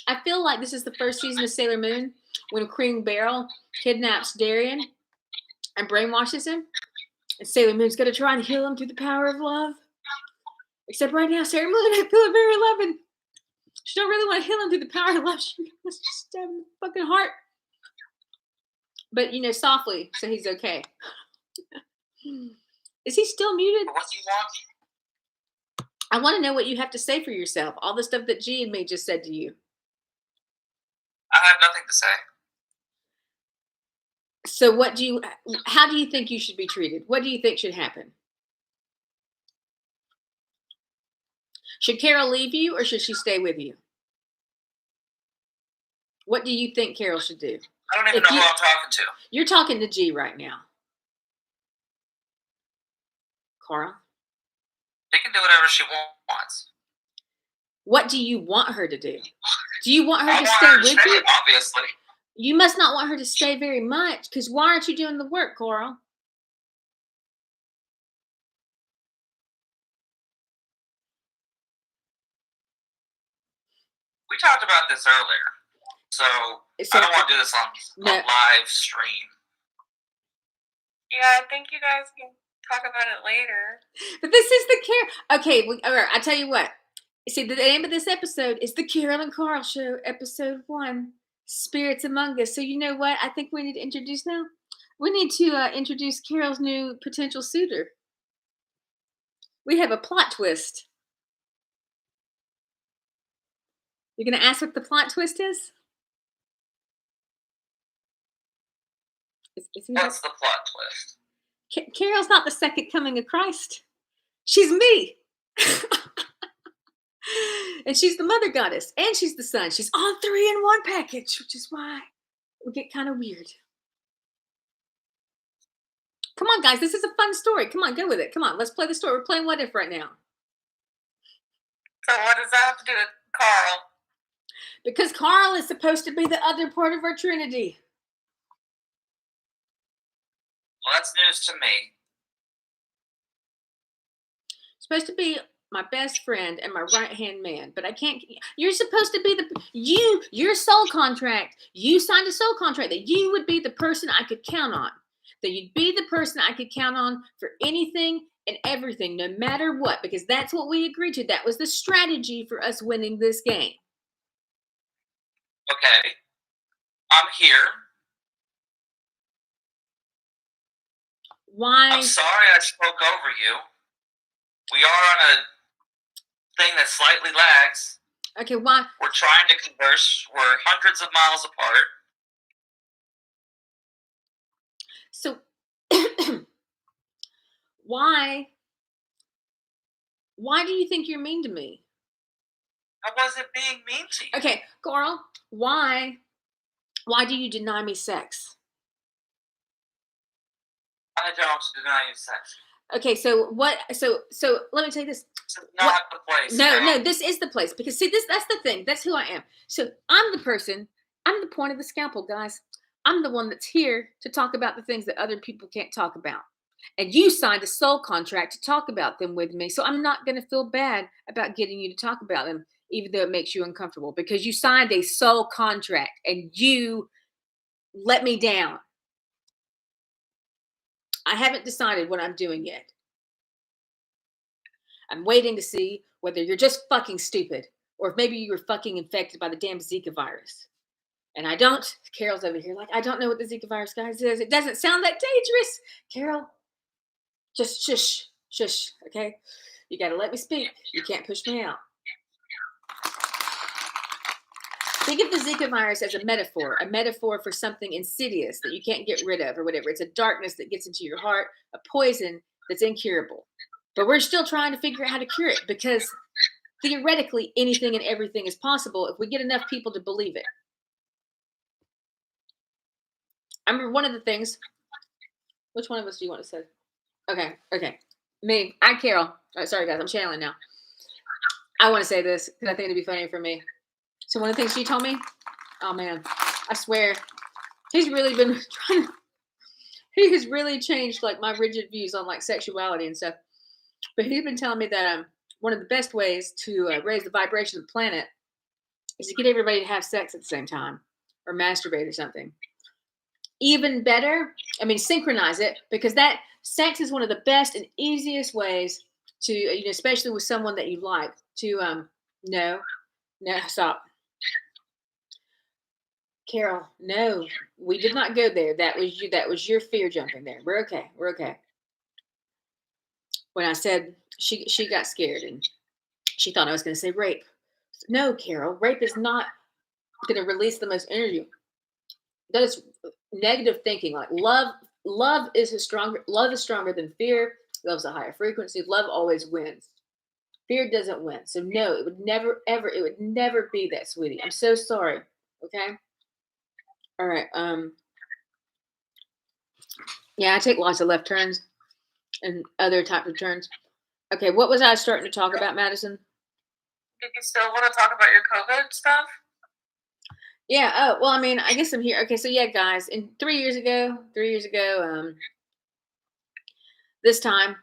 I feel like this is the first season of Sailor Moon when Cream Barrel kidnaps Darien and brainwashes him. And Sailor Moon's going to try and heal him through the power of love. Except right now, Sailor Moon is feeling very loving. She don't really want to heal him through the power of love. She wants to stab him in the fucking heart. But, softly, so he's okay. Is he still muted? What do you want? I want to know what you have to say for yourself. All the stuff that G and me just said to you. I have nothing to say. So how do you think you should be treated? What do you think should happen? Should Carol leave you or should she stay with you? What do you think Carol should do? I don't even know who I'm talking to. You're talking to G right now. Karl? She can do whatever she wants. What do you want her to do? Do you want her I to want stay her to with stay, you? obviously. You must not want her to stay very much, because why aren't you doing the work, Karl? We talked about this earlier. So I don't want to do this on a live stream. Yeah, I think you guys can talk about it later. But this is the Carol. Okay, all right, I tell you what. See, the name of this episode is the Carol and Karl Show, episode 1, Spirits Among Us. So you know what? I think we need to introduce now. We need to introduce Carol's new potential suitor. We have a plot twist. You're going to ask what the plot twist is? What's the plot twist? Carol's not the second coming of Christ. She's me. And she's the mother goddess. And she's the son. She's all 3 in one package, which is why we get kind of weird. Come on, guys. This is a fun story. Come on, go with it. Come on, let's play the story. We're playing What If right now. So what does that have to do with Karl? Because Karl is supposed to be the other part of our Trinity. Well, that's news to me. Supposed to be my best friend and my right-hand man, but I can't. You're supposed to be your soul contract. You signed a soul contract that you would be the person I could count on. That you'd be the person I could count on for anything and everything, no matter what, because that's what we agreed to. That was the strategy for us winning this game. Okay. I'm here. Why? I'm sorry I spoke over you. We are on a thing that slightly lags. Okay, why? We're trying to converse. We're hundreds of miles apart. So, why do you think you're mean to me? I wasn't being mean to you. Okay, Karl, why do you deny me sex? I don't deny you sex. Okay, so what? So let me tell you this. This is not the place. No, this is the place, because see, that's the thing. That's who I am. So I'm the person. I'm the point of the scalpel, guys. I'm the one that's here to talk about the things that other people can't talk about. And you signed a soul contract to talk about them with me. So I'm not going to feel bad about getting you to talk about them, even though it makes you uncomfortable, because you signed a soul contract and you let me down. I haven't decided what I'm doing yet. I'm waiting to see whether you're just fucking stupid or if maybe you were fucking infected by the damn Zika virus. And I don't. Carol's over here like, I don't know what the Zika virus, guys, is. It doesn't sound that dangerous. Carol, just shush, okay? You got to let me speak. You can't push me out. Think of the Zika virus as a metaphor for something insidious that you can't get rid of or whatever. It's a darkness that gets into your heart, a poison that's incurable. But we're still trying to figure out how to cure it, because theoretically anything and everything is possible if we get enough people to believe it. I remember one of the things. Which one of us do you want to say? Okay. Me. Carol. Oh, sorry, guys. I'm channeling now. I want to say this because I think it'd be funny for me. So one of the things she told me, oh man, I swear, he's really been trying to, he has really changed like my rigid views on like sexuality and stuff. But he's been telling me that one of the best ways to raise the vibration of the planet is to get everybody to have sex at the same time or masturbate or something. even better, I mean, synchronize it, because that sex is one of the best and easiest ways to, especially with someone that you like, to no, stop. Carol, no, we did not go there. That was you. That was your fear jumping there. We're okay. We're okay. When I said she got scared and she thought I was going to say rape. No, Carol, rape is not going to release the most energy. That is negative thinking. Like love is stronger than fear. Love's a higher frequency. Love always wins. Fear doesn't win. So no, it would never be that, sweetie. I'm so sorry. Okay. All right. Yeah, I take lots of left turns and other types of turns. Okay, what was I starting to talk about, Madison? Did you still want to talk about your COVID stuff? Yeah. Oh, well, I mean, I guess I'm here. Okay, so yeah, guys, 3 years ago, this time,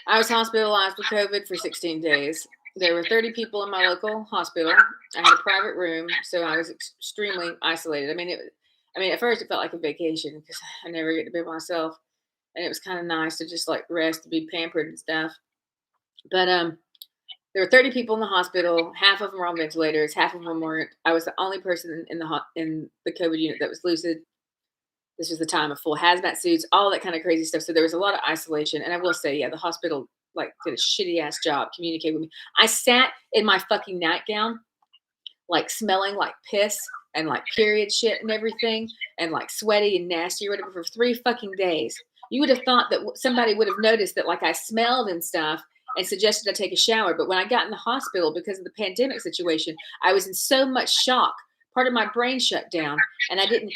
I was hospitalized with COVID for 16 days. There were 30 people in my local hospital. I had a private room, so I was extremely isolated. I mean, at first it felt like a vacation because I never get to be myself, and it was kind of nice to just like rest, to be pampered and stuff. But there were 30 people in the hospital. Half of them were on ventilators. Half of them weren't. I was the only person in the COVID unit that was lucid. This was the time of full hazmat suits, all that kind of crazy stuff. So there was a lot of isolation. And I will say, yeah, the hospital like did a shitty ass job communicating with me. I sat in my fucking nightgown, like smelling like piss and like period shit and everything, and like sweaty and nasty or whatever for 3 fucking days. You would have thought that somebody would have noticed that like I smelled and stuff and suggested I take a shower. But when I got in the hospital because of the pandemic situation, I was in so much shock. Part of my brain shut down, and I didn't,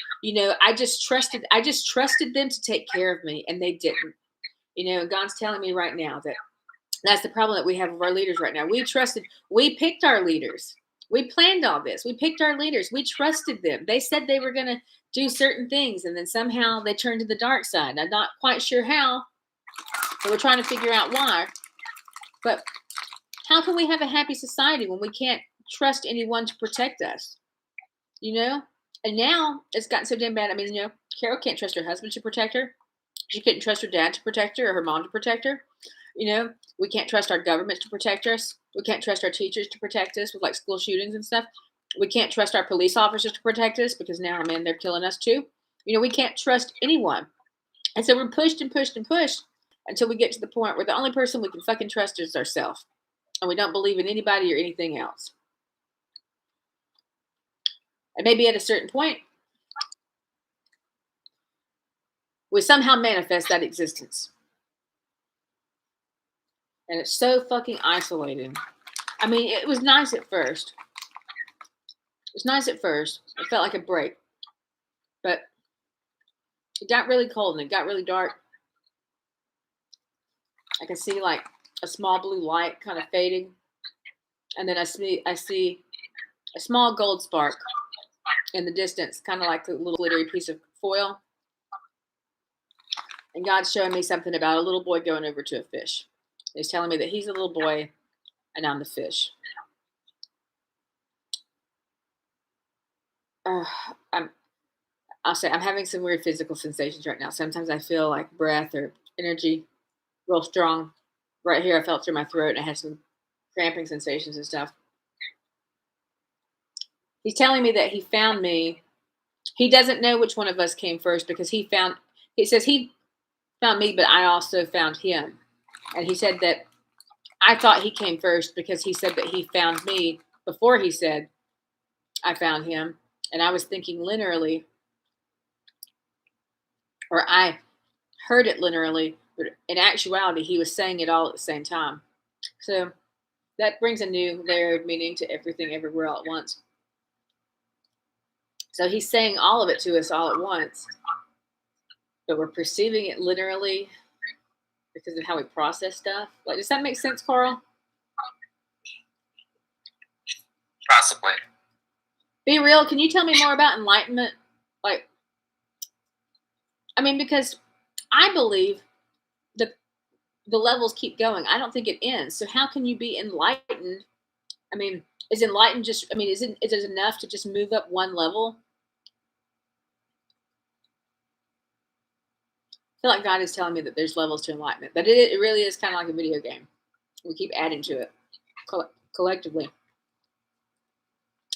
I just trusted them to take care of me, and they didn't. God's telling me right now that that's the problem that we have with our leaders right now. We picked our leaders. We planned all this. We picked our leaders. We trusted them. They said they were going to do certain things, and then somehow they turned to the dark side. I'm not quite sure how, but we're trying to figure out why. But how can we have a happy society when we can't trust anyone to protect us? And now it's gotten so damn bad. I mean, Carol can't trust her husband to protect her. She couldn't trust her dad to protect her or her mom to protect her. We can't trust our government to protect us. We can't trust our teachers to protect us with like school shootings and stuff. We can't trust our police officers to protect us because now, man, they're killing us too. We can't trust anyone. And so we're pushed and pushed and pushed until we get to the point where the only person we can fucking trust is ourselves. And we don't believe in anybody or anything else. And maybe at a certain point, we somehow manifest that existence. And it's so fucking isolating. I mean, it was nice at first. It felt like a break. But it got really cold and it got really dark. I can see like a small blue light kind of fading. And then I see a small gold spark in the distance, kind of like a little glittery piece of foil. And God's showing me something about a little boy going over to a fish. He's telling me that he's a little boy and I'm the fish. I'll say I'm having some weird physical sensations right now. Sometimes I feel like breath or energy real strong. Right here, I felt through my throat and I had some cramping sensations and stuff. He's telling me that he found me. He doesn't know which one of us came first because he says he found me, but I also found him. And he said that I thought he came first because he said that he found me before he said I found him. And I was thinking linearly, or I heard it linearly, but in actuality, he was saying it all at the same time. So that brings a new layer of meaning to everything everywhere all at once. So he's saying all of it to us all at once, but we're perceiving it literally because of how we process stuff. Like, does that make sense, Karl? Possibly. Be real. Can you tell me more about enlightenment? Like, I mean, because I believe that the levels keep going. I don't think it ends. So how can you be enlightened? I mean, is enlightened just, I mean, is it enough to just move up one level? feel like God is telling me that there's levels to enlightenment. That it really is kind of like a video game. We keep adding to it collectively.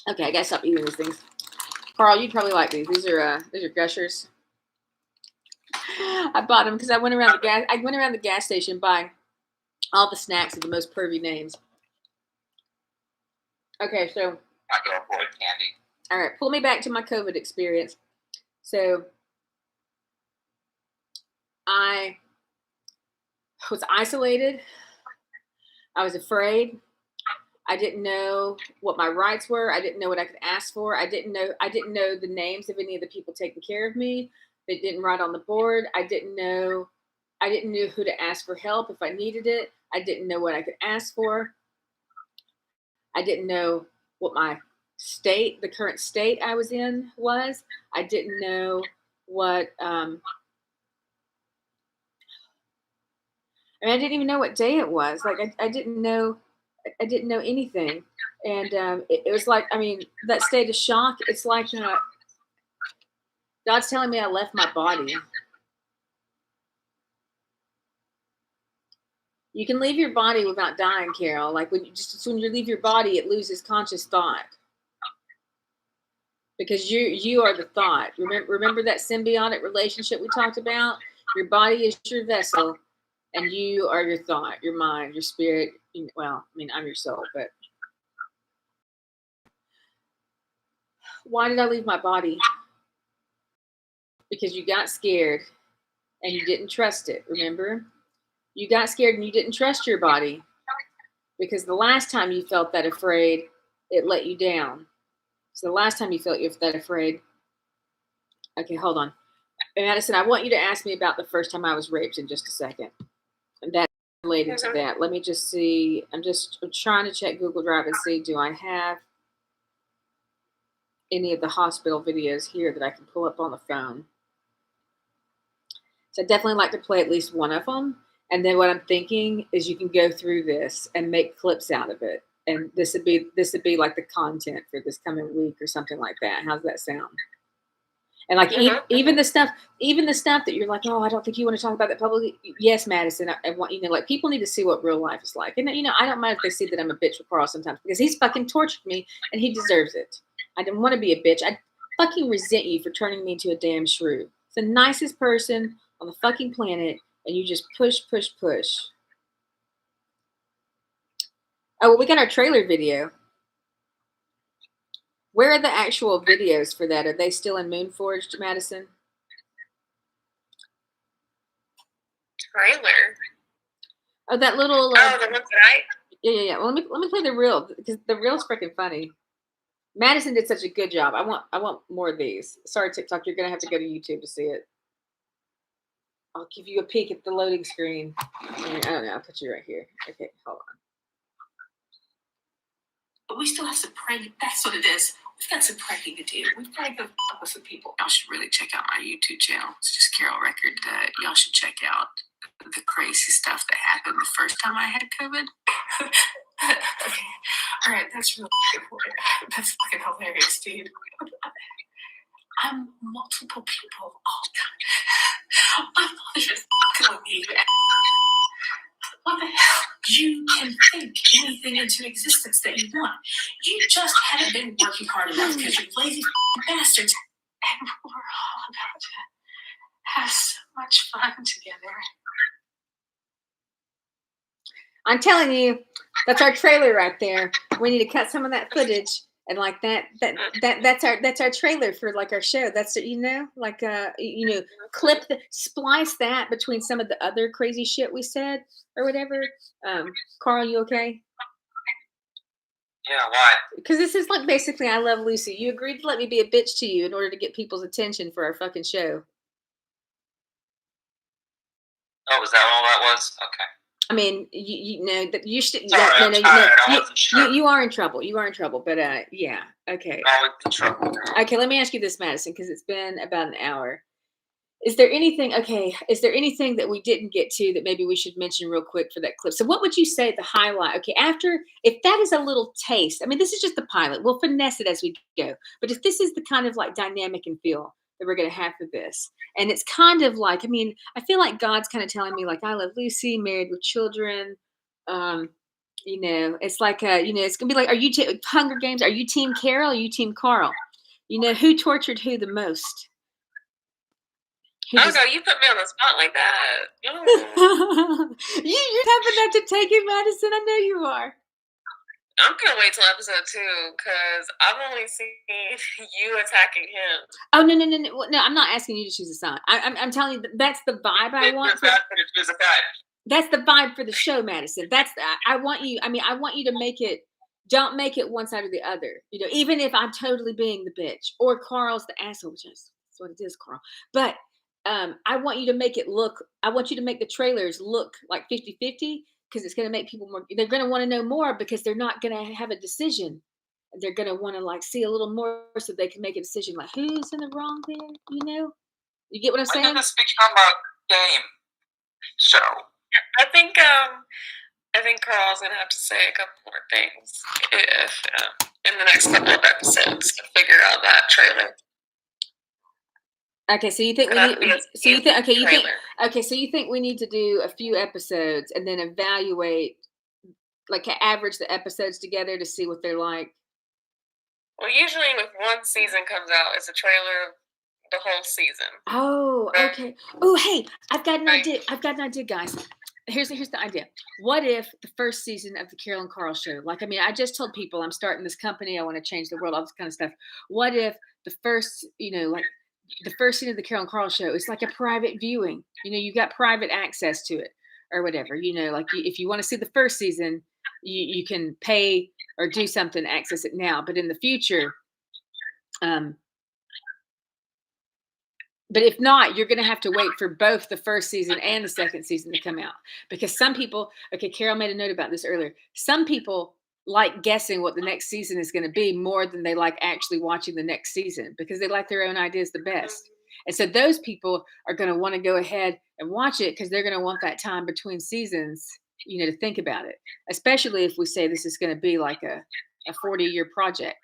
Okay, I gotta stop eating these things. Karl, you'd probably like these. These are Gushers. I bought them because I went around the gas station buying all the snacks with the most pervy names. Okay, so I go avoid candy. all right, pull me back to my COVID experience. So I was isolated. I was afraid. I didn't know what my rights were. I didn't know what I could ask for. I didn't know the names of any of the people taking care of me. They didn't write on the board. I didn't know who to ask for help if I needed it. I didn't know what I could ask for. I didn't know what my state, the current state I was in was. I didn't know what I didn't even know what day it was. Like I didn't know anything. And it was like, that state of shock, it's like God's telling me I left my body. You can leave your body without dying, Carol. Like when you leave your body, it loses conscious thought. Because you are the thought. Remember that symbiotic relationship we talked about? Your body is your vessel, and you are your thought, your mind, your spirit. Well, I'm your soul, but why did I leave my body? Because you got scared and you didn't trust it, remember? You got scared and you didn't trust your body because the last time you felt that afraid, it let you down. So the last time you felt that afraid, okay, hold on. Madison, I want you to ask me about the first time I was raped in just a second. And that's related to that. Let me just see. I'm trying to check Google Drive and see, do I have any of the hospital videos here that I can pull up on the phone? So I definitely like to play at least one of them. And then what I'm thinking is you can go through this and make clips out of it. And this would be like the content for this coming week or something like that. How's that sound? And like even the stuff that you're like, oh, I don't think you want to talk about that publicly. Yes, Madison, I want like people need to see what real life is like. And I don't mind if they see that I'm a bitch with Karl sometimes because he's fucking tortured me and he deserves it. I didn't want to be a bitch. I fucking resent you for turning me into a damn shrew. It's the nicest person on the fucking planet, and you just push. Oh, well, we got our trailer video. Where are the actual videos for that? Are they still in Moonforged, Madison? Trailer. Oh, that little. The ones that I. Yeah. Well, let me play the reel because the reel's freaking funny. Madison did such a good job. I want more of these. Sorry, TikTok, you're gonna have to go to YouTube to see it. I'll give you a peek at the loading screen. I don't know. I'll put you right here. Okay, hold on. But we still have some praying. That's what it is. We've got some praying to do. We've got to go talk with some people. Y'all should really check out my YouTube channel. It's just Karl Record. Y'all should check out the crazy stuff that happened the first time I had COVID. Okay. All right. That's really cool. That's fucking hilarious, dude. I'm multiple people all the time. My father is killing me. What the hell? You can think anything into existence that you want. You just haven't been working hard enough because you're lazy bastards. And we're all about to have so much fun together. I'm telling you, that's our trailer right there. We need to cut some of that footage. And like that's our trailer for like our show. That's splice that between some of the other crazy shit we said or whatever. Karl, you okay? Yeah, why? Because this is like basically I Love Lucy. You agreed to let me be a bitch to you in order to get people's attention for our fucking show. Oh, was that all that was? Okay. I mean, you know that you should. Sorry, you are in trouble. You are in trouble. But yeah, okay. Always in trouble. Okay, let me ask you this, Madison, because it's been about an hour. Is there anything? Okay, is there anything that we didn't get to that maybe we should mention real quick for that clip? So, what would you say the highlight? Okay, if that is a little taste. I mean, this is just the pilot. We'll finesse it as we go. But if this is the kind of like dynamic and feel that we're going to have for this. And it's kind of like, I mean, I feel like God's kind of telling me, like, I love Lucy, married with children. It's like, it's going to be like, are you Hunger Games? Are you team Carol? Or are you team Karl? Who tortured who the most? No, you put me on the spot like that. You're having that to take it, Madison. I know you are. I'm gonna wait till episode 2 because I've only seen you attacking him. Oh no! I'm not asking you to choose a side. I'm telling you that's the vibe I want. That's the vibe for the show, Madison. I want you. I mean, I want you to make it. Don't make it one side or the other. Even if I'm totally being the bitch or Karl's the asshole, which is what it is, Karl. But I want you to make it look. I want you to make the trailers look like 50-50. Because it's going to make people more, they're going to want to know more because they're not going to have a decision. They're going to want to see a little more so they can make a decision like who's in the wrong there, You get what I'm saying? When did this become a game show? I think Karl's going to have to say a couple more things if in the next couple of episodes to figure out that trailer. Okay, so you think you think we need to do a few episodes and then evaluate, average the episodes together to see what they're like? Well, usually if one season comes out, it's a trailer of the whole season. Oh, okay. Oh, hey, I've got an idea, guys. Here's the idea. What if the first season of the Carol and Karl show, I just told people I'm starting this company, I want to change the world, all this kind of stuff. What if the first, the first scene of the Carol and Karl show is like a private viewing. You got private access to it or whatever. If you want to see the first season, you can pay or do something to access it now. But in the future, but if not, you're going to have to wait for both the first season and the second season to come out. Because some people, Carol made a note about this earlier. Some people like guessing what the next season is going to be more than they like actually watching the next season because they like their own ideas the best. And so those people are going to want to go ahead and watch it because they're going to want that time between seasons, to think about it, especially if we say this is going to be like a 40-year project.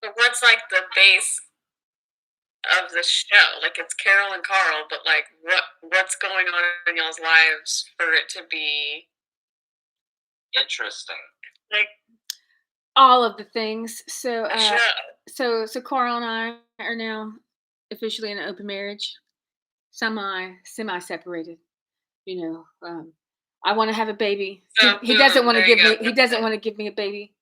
But what's the base of the show? It's Carol and Karl, but what's going on in y'all's lives for it to be interesting? All of the things. So show. so Karl and I are now officially in an open marriage, semi separated. I want to have a baby. He doesn't want to give me. He doesn't want to give me a baby.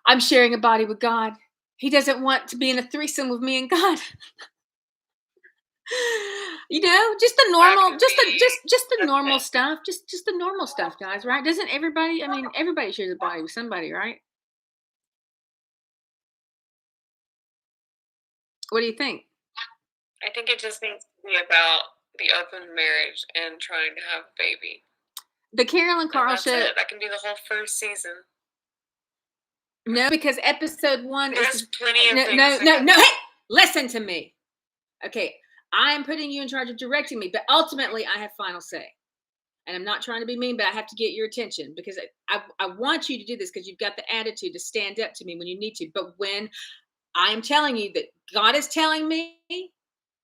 I'm sharing a body with God. He doesn't want to be in a threesome with me and God. Just the normal, just the normal stuff, just the normal stuff, guys. Right? Doesn't everybody? I mean, everybody shares a body with somebody, right? What do you think? I think it just needs to be about the open marriage and trying to have a baby. The Carol and Karl show. That can be the whole first season. No, because episode 1 is plenty of no. Hey, listen to me. Okay, I am putting you in charge of directing me, but ultimately I have final say. And I'm not trying to be mean, but I have to get your attention because I want you to do this because you've got the attitude to stand up to me when you need to. But when I am telling you that God is telling me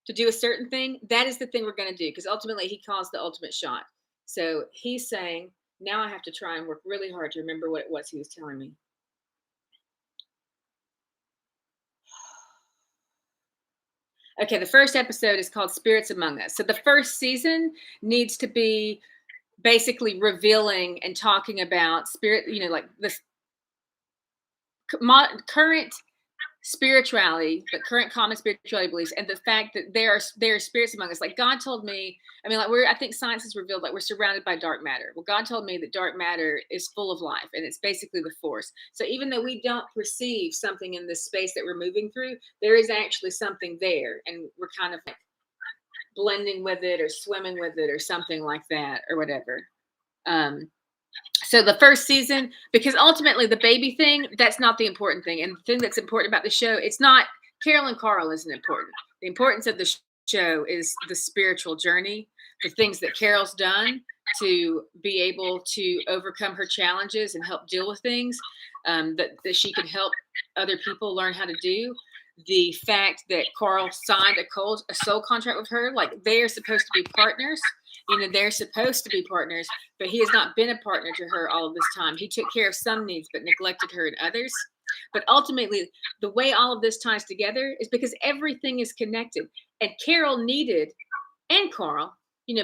to do a certain thing, that is the thing we're going to do because ultimately he calls the ultimate shot. So he's saying, now I have to try and work really hard to remember what it was he was telling me. Okay, the first episode is called Spirits Among Us. So the first season needs to be basically revealing and talking about spirit, this current spirituality, the current common spirituality beliefs, and the fact that there are spirits among us. Like God told me, I think science has revealed we're surrounded by dark matter. Well, God told me that dark matter is full of life, and it's basically the force. So even though we don't perceive something in this space that we're moving through, there is actually something there, and we're kind of blending with it or swimming with it or something like that or whatever. So the first season, because ultimately the baby thing, that's not the important thing. And the thing that's important about the show, it's not Carol and Karl isn't important. The importance of the show is the spiritual journey, the things that Carol's done to be able to overcome her challenges and help deal with things, that she could help other people learn how to do. The fact that Karl signed a soul contract with her, like they are supposed to be partners. They're supposed to be partners, but he has not been a partner to her all of this time. He took care of some needs, but neglected her in others. But ultimately, the way all of this ties together is because everything is connected. And Carol needed, and Karl,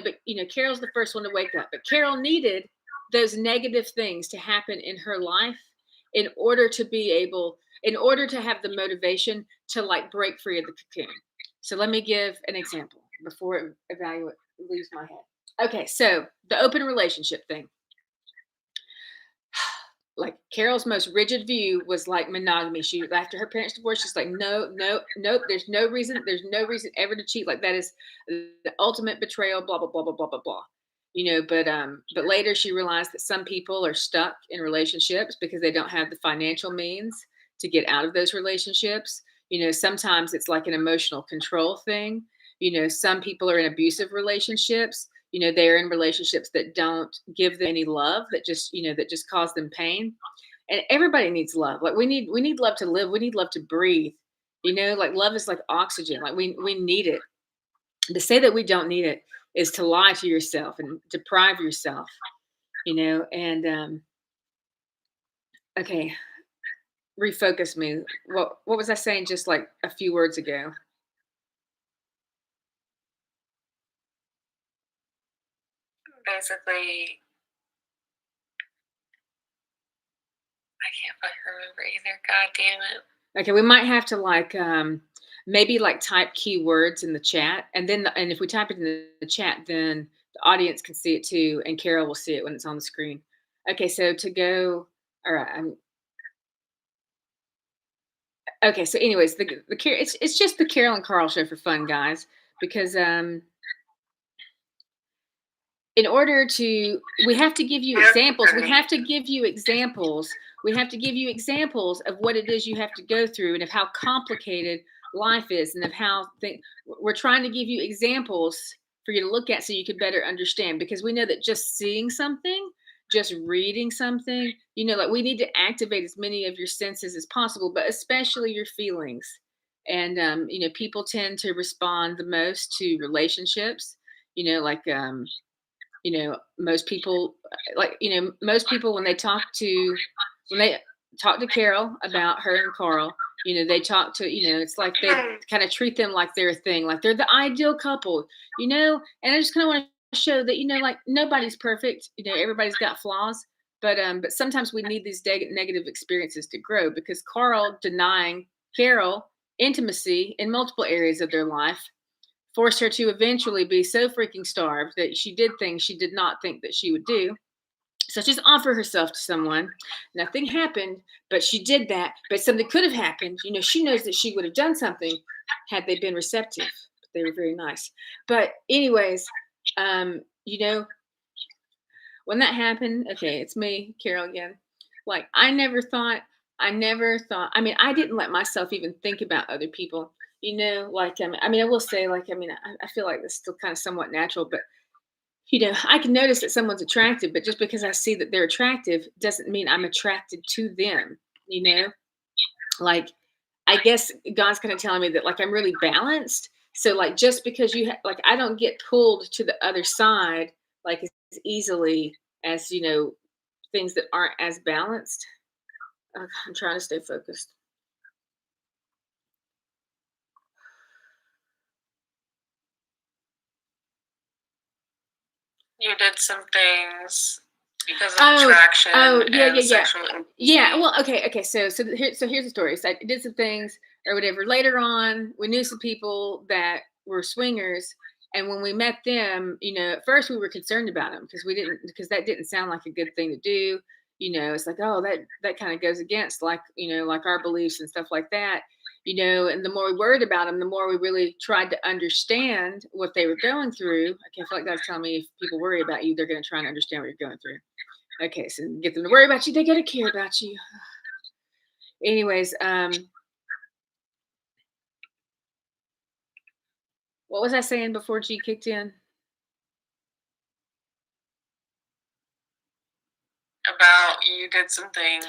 but Carol's the first one to wake up. But Carol needed those negative things to happen in her life in order to have the motivation to like break free of the cocoon. So let me give an example before evaluate leaves my head. Okay, so the open relationship thing. Like Carol's most rigid view was like monogamy. She, after her parents' divorce, she's like, no, no, nope. There's no reason ever to cheat. Like that is the ultimate betrayal. Blah blah blah blah blah blah blah. But later she realized that some people are stuck in relationships because they don't have the financial means to get out of those relationships. Sometimes it's like an emotional control thing. Some people are in abusive relationships. They're in relationships that don't give them any love, that just cause them pain. And everybody needs love. Like we need love to live. We need love to breathe. Like love is like oxygen. Like we need it. To say that we don't need it is to lie to yourself and deprive yourself. And okay, refocus me. What was I saying just like a few words ago? Basically, I can't quite remember either. God damn it. Okay, we might have to like maybe like type keywords in the chat, and then and if we type it in the chat, then the audience can see it too, and Carol will see it when it's on the screen. Okay, so to go, all right. Okay, so anyways, it's just the Carol and Karl show for fun, guys, because in order to, we have to give you examples. We have to give you examples. We have to give you examples of what it is you have to go through and of how complicated life is and of how we're trying to give you examples for you to look at so you could better understand, because we know that just seeing something, just reading something, like we need to activate as many of your senses as possible, but especially your feelings. And, people tend to respond the most to relationships, like, most people when they talk to Carol about her and Karl, they talk to, it's like they kind of treat them like they're a thing, like they're the ideal couple, and I just kind of want to show that, like nobody's perfect, everybody's got flaws, but sometimes we need these negative experiences to grow, because Karl denying Carol intimacy in multiple areas of their life forced her to eventually be so freaking starved that she did things she did not think that she would do, such as offer herself to someone. Nothing happened, but she did that. But something could have happened. She knows that she would have done something had they been receptive. They were very nice. But anyways, when that happened, okay, it's me, Carol again. Like I never thought, I mean, I didn't let myself even think about other people. I will say, I feel like this is still kind of somewhat natural, but I can notice that someone's attractive, but just because I see that they're attractive doesn't mean I'm attracted to them. Like I guess God's kind of telling me that like I'm really balanced. So like just because like I don't get pulled to the other side like as easily as things that aren't as balanced. I'm trying to stay focused. You did some things because of attraction. Yeah. Well, okay. So here's the story. So I did some things or whatever. Later on, we knew some people that were swingers, and when we met them, at first we were concerned about them because that didn't sound like a good thing to do. It's like, oh, that kind of goes against like like our beliefs and stuff like that. And the more we worried about them, the more we really tried to understand what they were going through. I feel like that's telling me if people worry about you, they're going to try and understand what you're going through. Okay, so get them to worry about you, they got to care about you. Anyways, what was I saying before G kicked in? about you did some things.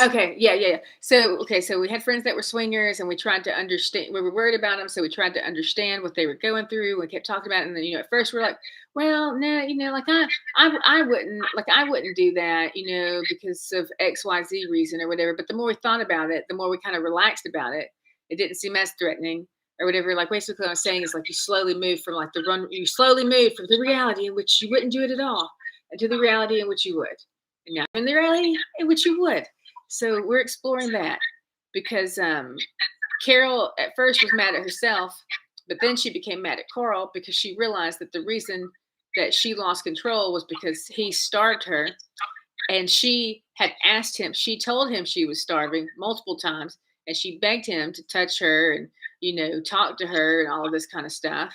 Okay, yeah. So we had friends that were swingers, and we tried to understand. We were worried about them, so we tried to understand what they were going through. We kept talking about it, and then at first we're like, well, no, like I wouldn't do that, because of XYZ reason or whatever. But the more we thought about it, the more we kind of relaxed about it. It didn't seem as threatening or whatever. Like basically, what I'm saying is like you slowly move from the reality in which you wouldn't do it at all, into the reality in which you would, and now in the reality in which you would. So we're exploring that because Carol at first was mad at herself, but then she became mad at Karl because she realized that the reason that she lost control was because he starved her, and she had asked him. She told him she was starving multiple times, and she begged him to touch her and talk to her and all of this kind of stuff.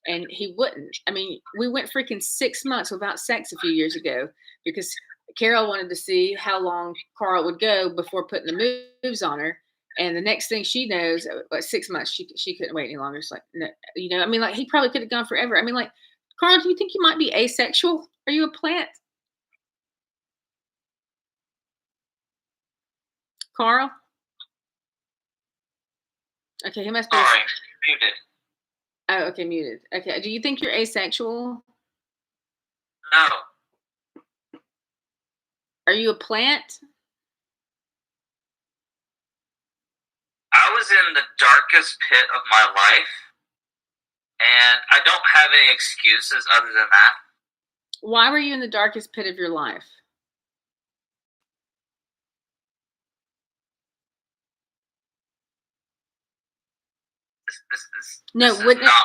And he wouldn't. I mean, we went freaking 6 months without sex a few years ago because Carol wanted to see how long Karl would go before putting the moves on her. And the next thing she knows, 6 months, she couldn't wait any longer. It's like, no, I mean, like he probably could have gone forever. I mean, like, Karl, do you think you might be asexual? Are you a plant? Karl? Okay, he must be. Sorry, muted. Oh, okay, muted. Okay, do you think you're asexual? No. Are you a plant? I was in the darkest pit of my life, and I don't have any excuses other than that. Why were you in the darkest pit of your life? This is not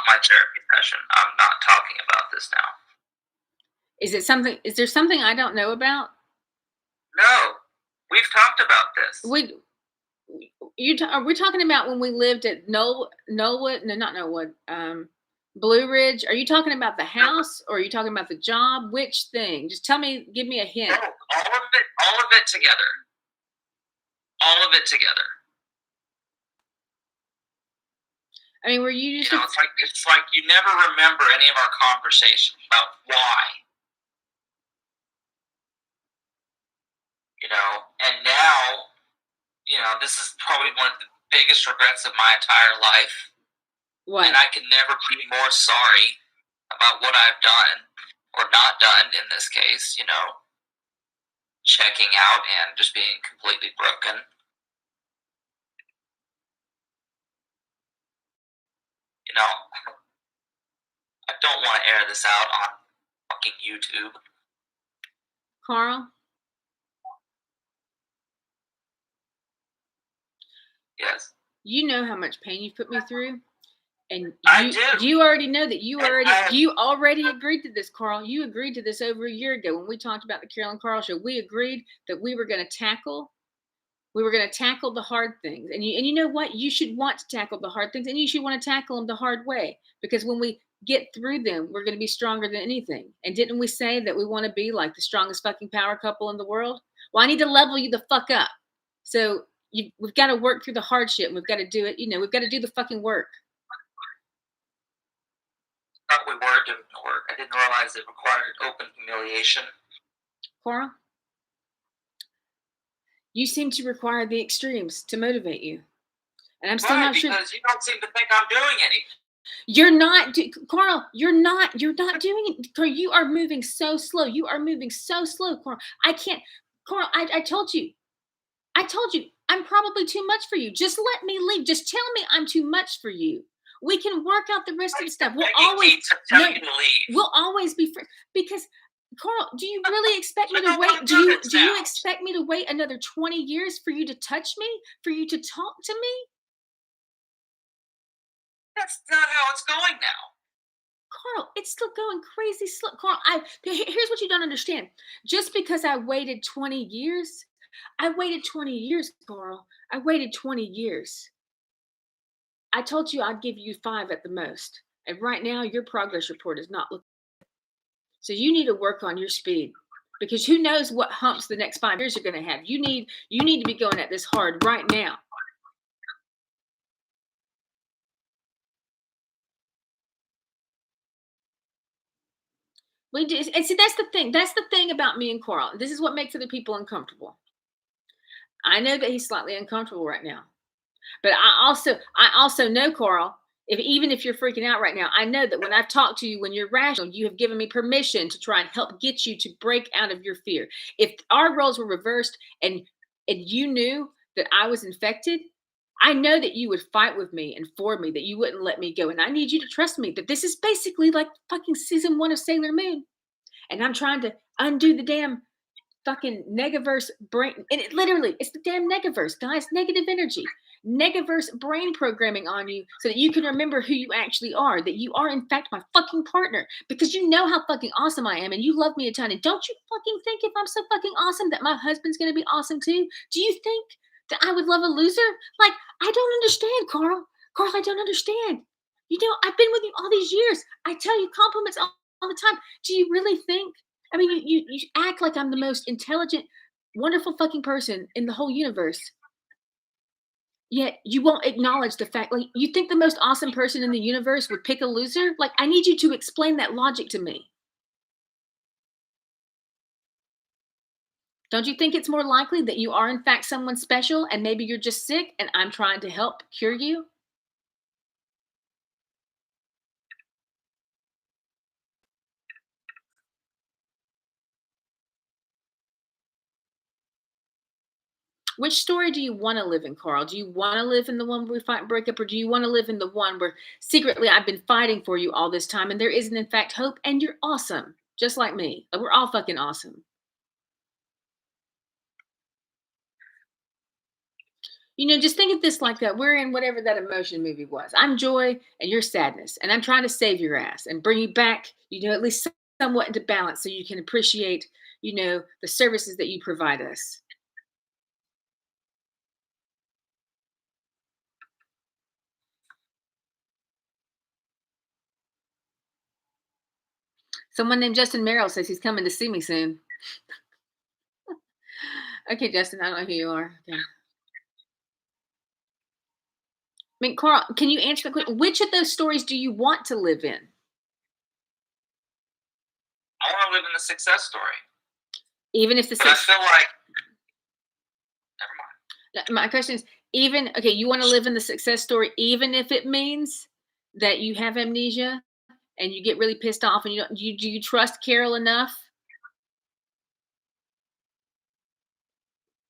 my therapy session. I'm not talking about this now. Is there something I don't know about? No, we've talked about this. Are we talking about when we lived at Blue Ridge? Are you talking about the house, or are you talking about the job? Which thing? Just give me a hint. No, all of it together. All of it together. I mean, were you just? It's like you never remember any of our conversations about why. And now, this is probably one of the biggest regrets of my entire life. What? And I can never be more sorry about what I've done or not done in this case, checking out and just being completely broken. I don't want to air this out on fucking YouTube. Karl? Yes. You know how much pain you've put me through? And I do. You already know that you already agreed to this, Karl. You agreed to this over a year ago when we talked about the Carol and Karl show. We agreed that we were going to tackle the hard things. And you know what? You should want to tackle the hard things, and you should want to tackle them the hard way, because when we get through them, we're going to be stronger than anything. And didn't we say that we want to be like the strongest fucking power couple in the world? Well, I need to level you the fuck up. So we've got to work through the hardship, and we've got to do it. We've got to do the fucking work. I thought we were doing the work. I didn't realize it required open humiliation. Karl, you seem to require the extremes to motivate you. And I'm still not sure. Because you don't seem to think I'm doing anything. You're not, Karl. You're not doing it. Karl, you are moving so slow. You are moving so slow, Karl. I can't, Karl. I told you, I'm probably too much for you. Just let me leave. Just tell me I'm too much for you. We can work out the rest of the stuff. We'll always be friends. Because, Karl, do you really expect me to wait? Do you expect me to wait another 20 years for you to touch me? For you to talk to me? That's not how it's going now. Karl, it's still going crazy slow. Karl, here's what you don't understand. Just because I waited 20 years, Karl. I waited 20 years. I told you I'd give you 5 at the most. And right now, your progress report is not looking good. So you need to work on your speed, because who knows what humps the next 5 years are going to have. You need to be going at this hard right now. We do, and see, that's the thing. That's the thing about me and Carl. This is what makes other people uncomfortable. I know that he's slightly uncomfortable right now, but I also know, Carl. Even if you're freaking out right now, I know that when I've talked to you, when you're rational, you have given me permission to try and help get you to break out of your fear. If our roles were reversed and you knew that I was infected, I know that you would fight with me and for me, that you wouldn't let me go. And I need you to trust me that this is basically like fucking season 1 of Sailor Moon. And I'm trying to undo the damn fucking negaverse brain. And it's the damn negaverse, guys. Negative energy, negaverse brain programming on you so that you can remember who you actually are, that you are, in fact, my fucking partner. Because you know how fucking awesome I am and you love me a ton. And don't you fucking think if I'm so fucking awesome that my husband's going to be awesome too? Do you think that I would love a loser? Like, I don't understand, Carl. Carl, I don't understand. You know, I've been with you all these years. I tell you compliments all the time. Do you really think? I mean, you act like I'm the most intelligent, wonderful fucking person in the whole universe. Yet you won't acknowledge the fact, like, you think the most awesome person in the universe would pick a loser? Like, I need you to explain that logic to me. Don't you think it's more likely that you are, in fact, someone special and maybe you're just sick and I'm trying to help cure you? Which story do you want to live in, Carl? Do you want to live in the one where we fight and break up, or do you want to live in the one where secretly I've been fighting for you all this time and there isn't, in fact, hope and you're awesome, just like me? We're all fucking awesome. You know, just think of this like that. We're in whatever that emotion movie was. I'm joy and you're sadness, and I'm trying to save your ass and bring you back, at least somewhat into balance so you can appreciate, the services that you provide us. Someone named Justin Merrill says he's coming to see me soon. Okay, Justin, I don't know who you are. Okay. I mean, Carl, can you answer the question? Which of those stories do you want to live in? I want to live in the success story. Even if the But I feel like, never mind. My question is, you want to live in the success story, even if it means that you have amnesia and you get really pissed off and do you trust Carol enough?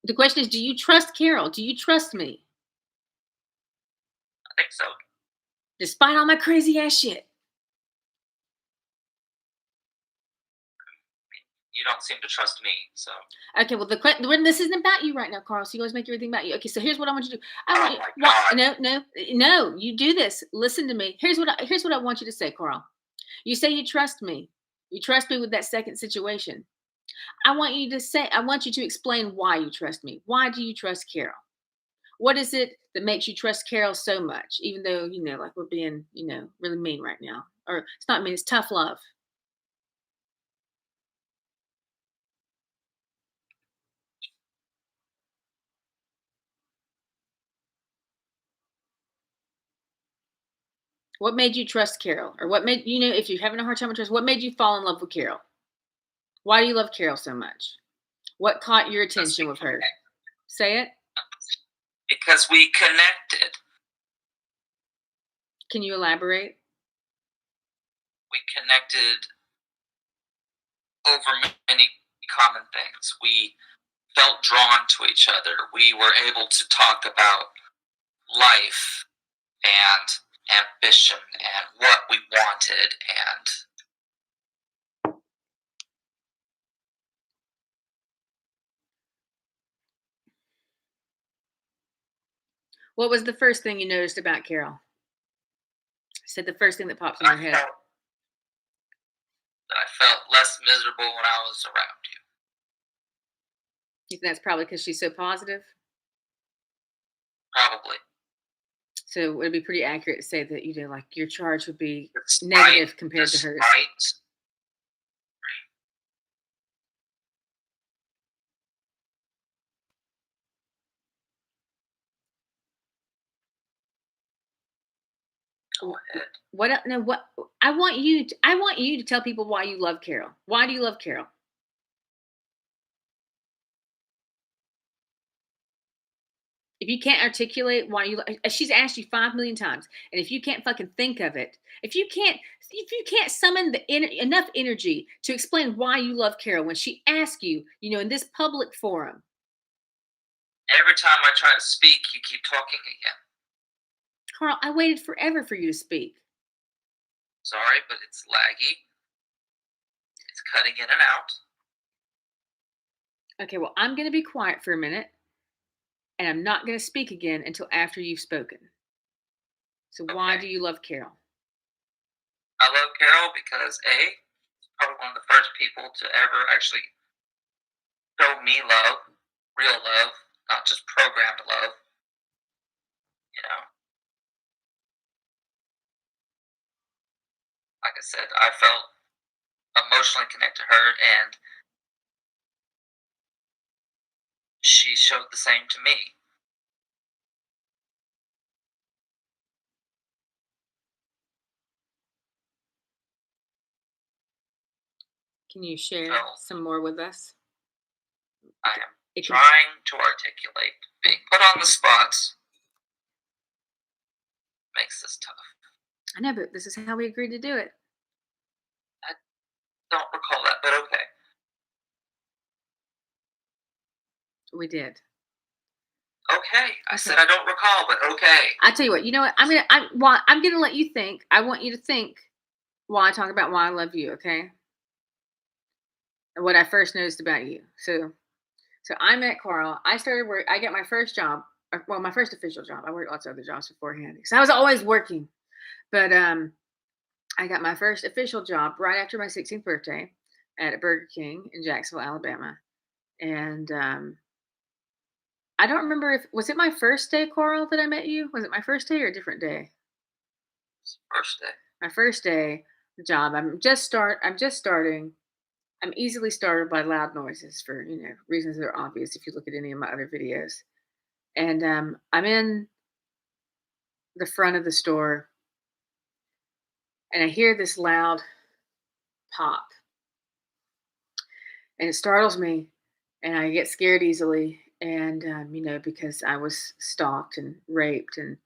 The question is, do you trust Carol? Do you trust me? I think so. Despite all my crazy ass shit. You don't seem to trust me, so. Okay, well, this isn't about you right now, Carl. So you always make everything about you. Okay, so here's what I want you to do. No, you do this. Listen to me. Here's what I want you to say, Carl. You say you trust me. You trust me with that second situation. I want you to explain why you trust me. Why do you trust Carol? What is it that makes you trust Carol so much, even though, like we're being, really mean right now? Or it's not mean, it's tough love. What made you trust Carol? Or what made, if you're having a hard time with trust, what made you fall in love with Carol? Why do you love Carol so much? What caught your attention with her? Say it. Because we connected. Can you elaborate? We connected over many common things. We felt drawn to each other. We were able to talk about life and ambition and what we wanted and What was the first thing you noticed about Carol? Said the first thing that pops in your head. I felt less miserable when I was around you. You think that's probably because she's so positive? Probably. So it would be pretty accurate to say that, like your charge would be negative compared to hers. Right. Go ahead. What? No. What? I want you. I want you to tell people why you love Carol. Why do you love Carol? If you can't articulate why you, she's asked you 5 million times, and if you can't fucking think of it, if you can't summon enough energy to explain why you love Carol when she asks you, in this public forum. Every time I try to speak, you keep talking again. Karl, I waited forever for you to speak. Sorry, but it's laggy. It's cutting in and out. Okay, well, I'm going to be quiet for a minute, and I'm not going to speak again until after you've spoken. So why do you love Carol? I love Carol because probably one of the first people to ever actually show me love, real love, not just programmed love. Like I said, I felt emotionally connected to her, and she showed the same to me. Can you share So, some more with us? I am trying to articulate. Being put on the spot makes this tough. I know, but this is how we agreed to do it. I don't recall that, but okay. We did. Okay. I said I don't recall, but okay. I tell you what. You know what? I'm gonna let you think. I want you to think while I talk about why I love you. Okay. And what I first noticed about you. So I met Karl. I started work. I got my first job. Well, my first official job. I worked lots of other jobs beforehand because I was always working. But I got my first official job right after my 16th birthday at a Burger King in Jacksonville, Alabama. And I don't remember was it my first day, Karl, that I met you? Was it my first day or a different day? First day. My first day job. I'm just starting. I'm easily startled by loud noises for reasons that are obvious if you look at any of my other videos. And I'm in the front of the store, and I hear this loud pop, and it startles me, and I get scared easily, and because I was stalked and raped and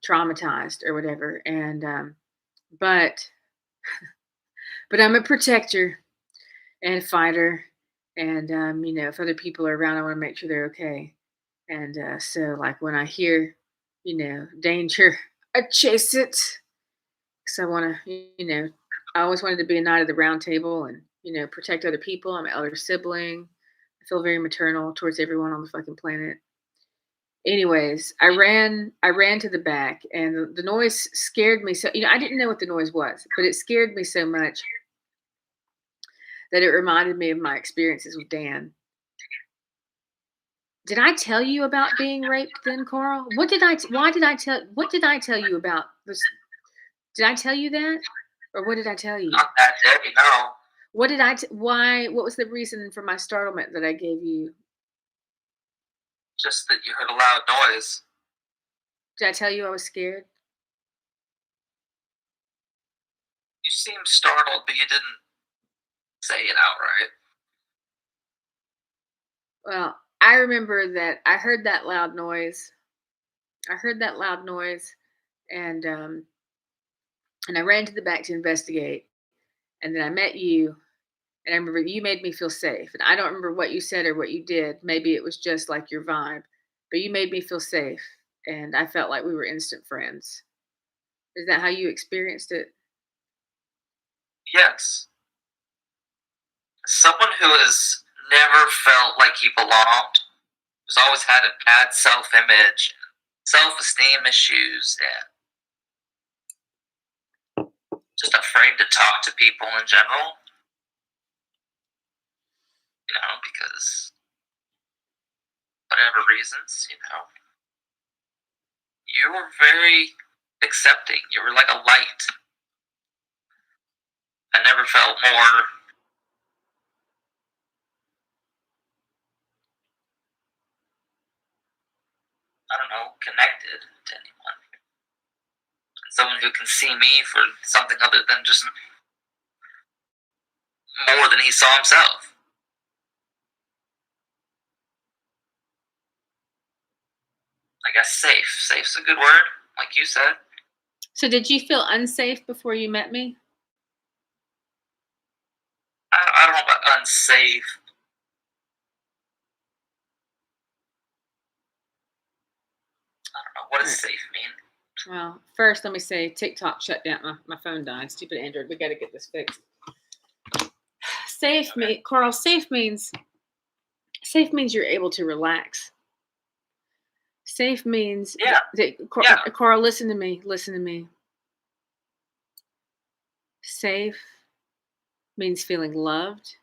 traumatized or whatever, and but I'm a protector and a fighter, and if other people are around, I want to make sure they're okay. And so, like, when I hear, danger, I chase it because I want to, I always wanted to be a knight of the round table and, protect other people. I'm an elder sibling. I feel very maternal towards everyone on the fucking planet. Anyways, I ran to the back, and the noise scared me. So, I didn't know what the noise was, but it scared me so much that it reminded me of my experiences with Dan. Did I tell you about being raped then, Karl? What did I tell you about this? Did I tell you that? Or what did I tell you? Not that day, no. What did what was the reason for my startlement that I gave you? Just that you heard a loud noise. Did I tell you I was scared? You seemed startled, but you didn't say it outright. Well, I remember that I heard that loud noise. And I ran to the back to investigate. And then I met you, and I remember you made me feel safe. And I don't remember what you said or what you did. Maybe it was just like your vibe, but you made me feel safe, and I felt like we were instant friends. Is that how you experienced it? Yes. Someone who has never felt like he belonged, who's always had a bad self-image, self-esteem issues, and just afraid to talk to people in general. Because whatever reasons, you were very accepting. You were like a light. I never felt more connected to anyone. someone who can see me for something other than just more than he saw himself. I guess safe. Safe's a good word, like you said. So did you feel unsafe before you met me? I don't know about unsafe. I don't know. What does safe mean? Well, first let me say TikTok shut down. My phone died. Stupid Android. We got to get this fixed. Safe Carl, safe means you're able to relax. Safe means Carl, listen to me. Listen to me. Safe means feeling loved.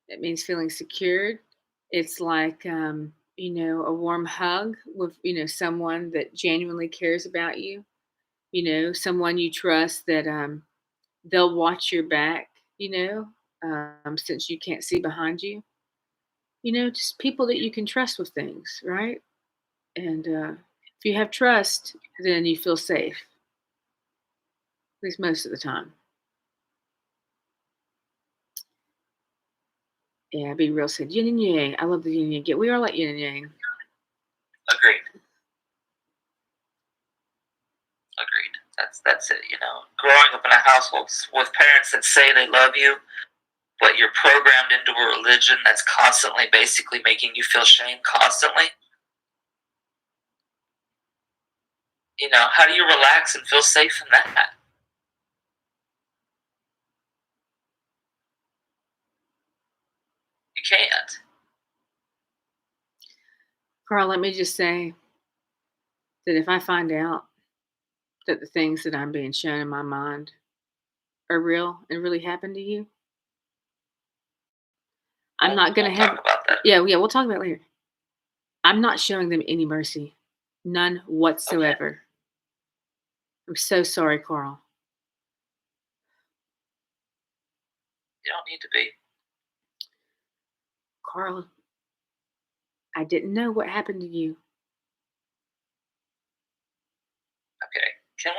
It means feeling secured. It's like a warm hug with someone that genuinely cares about you. Someone you trust that they'll watch your back. Since you can't see behind you. Just people that you can trust with things, right? And if you have trust, then you feel safe. At least most of the time. Yeah, be real said. Yin and yang. I love the yin and yang. We are like yin and yang. Agreed. That's it. Growing up in a household with parents that say they love you, but you're programmed into a religion that's constantly basically making you feel shame constantly. How do you relax and feel safe in that? You can't. Carl, let me just say that if I find out that the things that I'm being shown in my mind are real and really happen to you, I'm not going to have. Talk about that. Yeah, we'll talk about it later. I'm not showing them any mercy, none whatsoever. Okay. I'm so sorry, Carl. You don't need to be. Carl, I didn't know what happened to you. Okay, can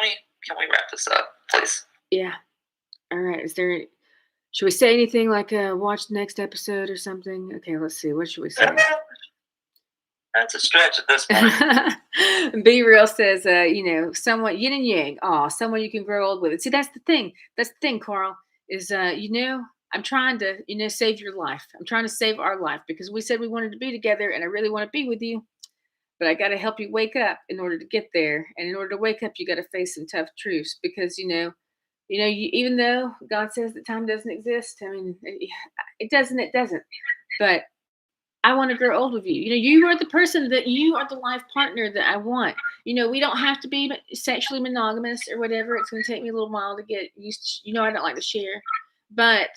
we wrap this up, please? Yeah. All right. Should we say anything like watch the next episode or something? Okay, let's see. What should we say? That's a stretch at this point. Be Real says, somewhat yin and yang. Someone you can grow old with. See, that's the thing. That's the thing, Carl, is, I'm trying to, save your life. I'm trying to save our life because we said we wanted to be together and I really want to be with you. But I got to help you wake up in order to get there. And in order to wake up, you got to face some tough truths because, even though God says that time doesn't exist, I mean, it doesn't. But I want to grow old with you. You are the person that you are the life partner that I want. We don't have to be sexually monogamous or whatever. It's going to take me a little while to get used to, I don't like to share. But,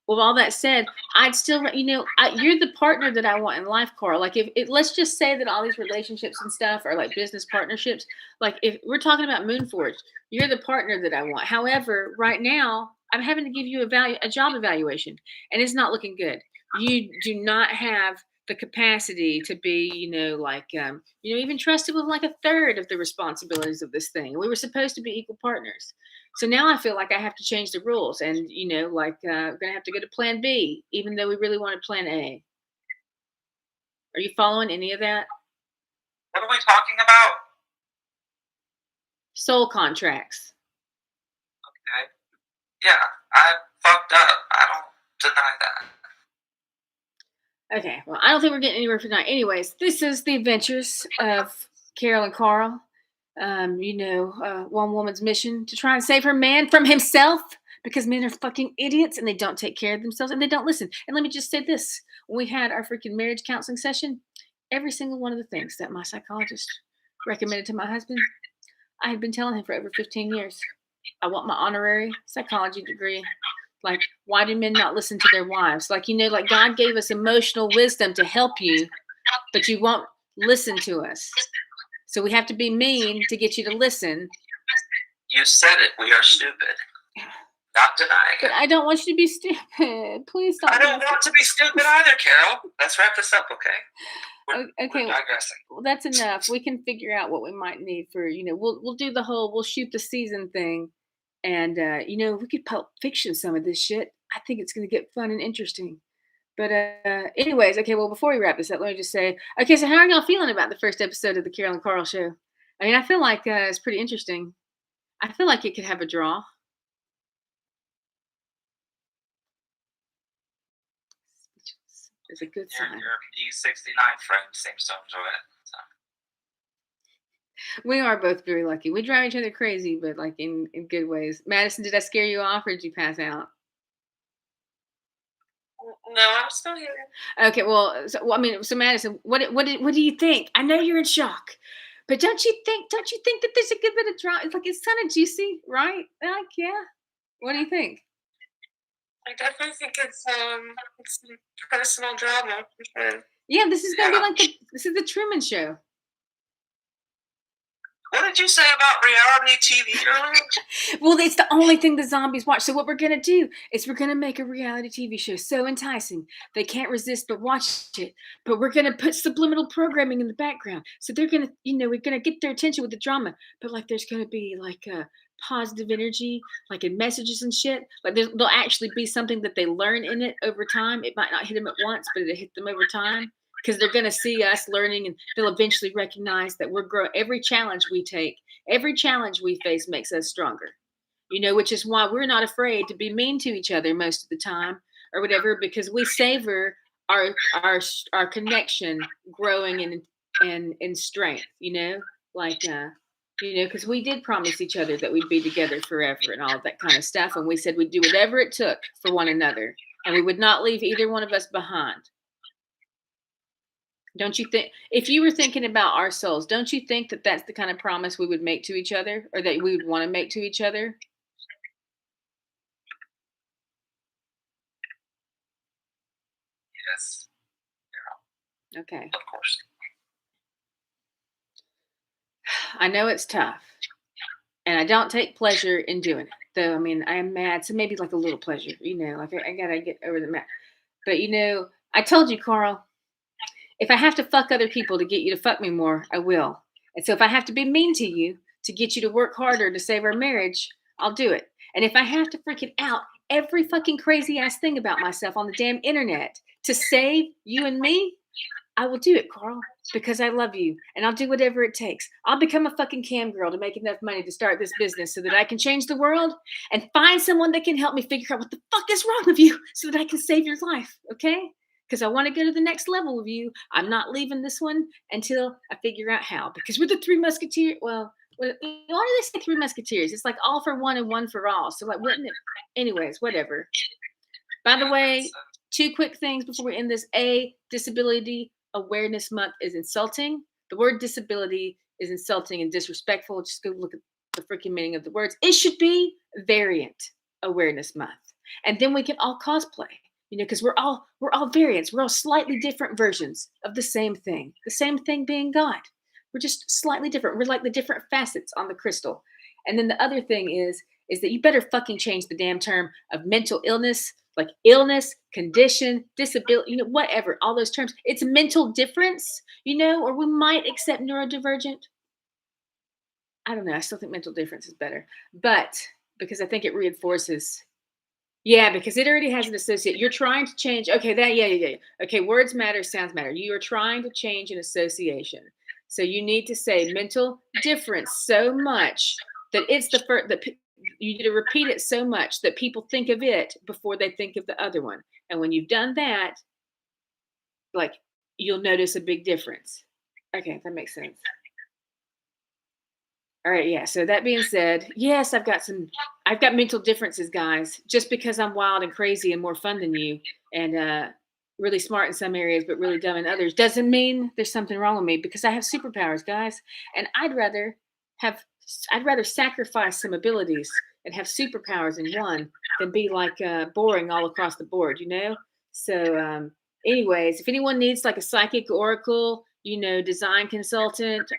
with all that said, I'd still, you're the partner that I want in life, Carl. Like if let's just say that all these relationships and stuff are like business partnerships. Like if we're talking about Moonforge, you're the partner that I want. However, right now I'm having to give you a job evaluation and it's not looking good. You do not have the capacity to be, even trusted with like a third of the responsibilities of this thing. We were supposed to be equal partners. So now I feel like I have to change the rules and, we're going to have to go to plan B, even though we really wanted plan A. Are you following any of that? What are we talking about? Soul contracts. Okay. Yeah, I fucked up. I don't deny that. Okay, well, I don't think we're getting anywhere for tonight. Anyways, this is the adventures of Carol and Karl. One woman's mission to try and save her man from himself because men are fucking idiots and they don't take care of themselves and they don't listen. And let me just say this. When we had our freaking marriage counseling session, every single one of the things that my psychologist recommended to my husband, I had been telling him for over 15 years. I want my honorary psychology degree. Like, why do men not listen to their wives? Like, like God gave us emotional wisdom to help you, but you won't listen to us. So we have to be mean to get you to listen. You said it. We are stupid. Not denying But it. I don't want you to be stupid. Please stop. I don't want to be stupid either, Carol. Let's wrap this up, okay? Okay. We're digressing. Well, that's enough. We can figure out what we might need for, we'll do the whole, we'll shoot the season thing. And, we could Pulp Fiction some of this shit. I think it's going to get fun and interesting. But anyways, okay, well, before we wrap this up, let me just say, okay, so how are y'all feeling about the first episode of the Carol and Karl show? I mean, I feel like it's pretty interesting. I feel like it could have a draw. It's a good sign. Your E69 friend seems to enjoy it. So. We are both very lucky. We drive each other crazy, but like in good ways. Madison, did I scare you off or did you pass out? No, I'm still here. Okay, well, so Madison, what do you think? I know you're in shock, but don't you think that there's a good bit of drama? It's like it's kind of juicy, right? Like, yeah. What do you think? I definitely think it's some personal drama for sure. Yeah, this is gonna be like this is the Truman Show. What did you say about reality TV earlier? Well, it's the only thing the zombies watch. So what we're going to do is we're going to make a reality TV show so enticing they can't resist but watch it. But we're going to put subliminal programming in the background. So they're going to, we're going to get their attention with the drama. But like there's going to be like a positive energy, like in messages and shit. Like there'll actually be something that they learn in it over time. It might not hit them at once, but it'll hit them over time. Because they're going to see us learning and they'll eventually recognize that we're growing. Every challenge we take, every challenge we face makes us stronger, which is why we're not afraid to be mean to each other most of the time or whatever, because we savor our connection growing in strength, because we did promise each other that we'd be together forever and all of that kind of stuff. And we said we'd do whatever it took for one another and we would not leave either one of us behind. Don't you think, if you were thinking about our souls, don't you think that that's the kind of promise we would make to each other or that we would want to make to each other? Yes. Yeah. Okay. Of course. I know it's tough and I don't take pleasure in doing it. Though, I mean, I am mad. So maybe like a little pleasure, like I got to get over the mad. But, I told you, Karl, if I have to fuck other people to get you to fuck me more, I will. And so if I have to be mean to you to get you to work harder to save our marriage, I'll do it. And if I have to freaking out every fucking crazy ass thing about myself on the damn internet to save you and me, I will do it, Karl, because I love you and I'll do whatever it takes. I'll become a fucking cam girl to make enough money to start this business so that I can change the world and find someone that can help me figure out what the fuck is wrong with you so that I can save your life, okay? Because I want to go to the next level with you. I'm not leaving this one until I figure out how. Because we're the Three Musketeers. Well, why do they say Three Musketeers? It's like all for one and one for all. So like, wouldn't it? Anyways, whatever. By the way, 2 quick things before we end this. Disability Awareness Month is insulting. The word disability is insulting and disrespectful. Just go look at the freaking meaning of the words. It should be Variant Awareness Month. And then we can all cosplay. Because we're all variants. We're all slightly different versions of the same thing. The same thing being God. We're just slightly different. We're like the different facets on the crystal. And then the other thing is that you better fucking change the damn term of mental illness, like illness, condition, disability, whatever, all those terms. It's mental difference, or we might accept neurodivergent. I don't know. I still think mental difference is better. But because I think it reinforces. Yeah, because it already has an associate. You're trying to change. Okay, yeah. Okay, words matter, sounds matter. You are trying to change an association. So you need to say mental difference so much that it's the first, that you need to repeat it so much that people think of it before they think of the other one. And when you've done that, like, you'll notice a big difference. Okay, that makes sense. All right, yeah. So that being said, yes, I've got mental differences, guys. Just because I'm wild and crazy and more fun than you, and really smart in some areas, but really dumb in others, doesn't mean there's something wrong with me. Because I have superpowers, guys, and I'd rather sacrifice some abilities and have superpowers in one than be like boring all across the board, So, anyways, if anyone needs like a psychic oracle, design consultant,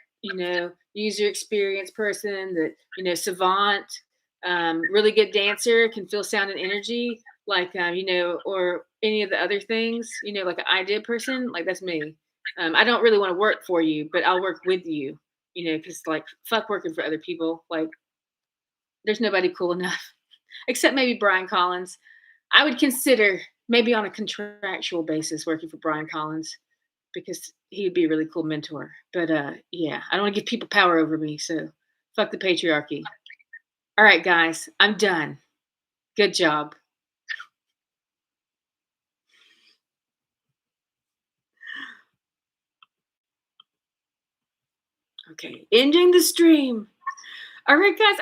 user experience person, that savant, Really good dancer, can feel sound and energy, like, or any of the other things, like an idea person, like that's me. I don't really want to work for you, but I'll work with you, because like fuck working for other people. Like there's nobody cool enough, except maybe Brian Collins. I would consider maybe on a contractual basis working for Brian Collins because he would be a really cool mentor. But yeah, I don't want to give people power over me, so fuck the patriarchy. All right, guys, I'm done. Good job. Okay, ending the stream. All right, guys.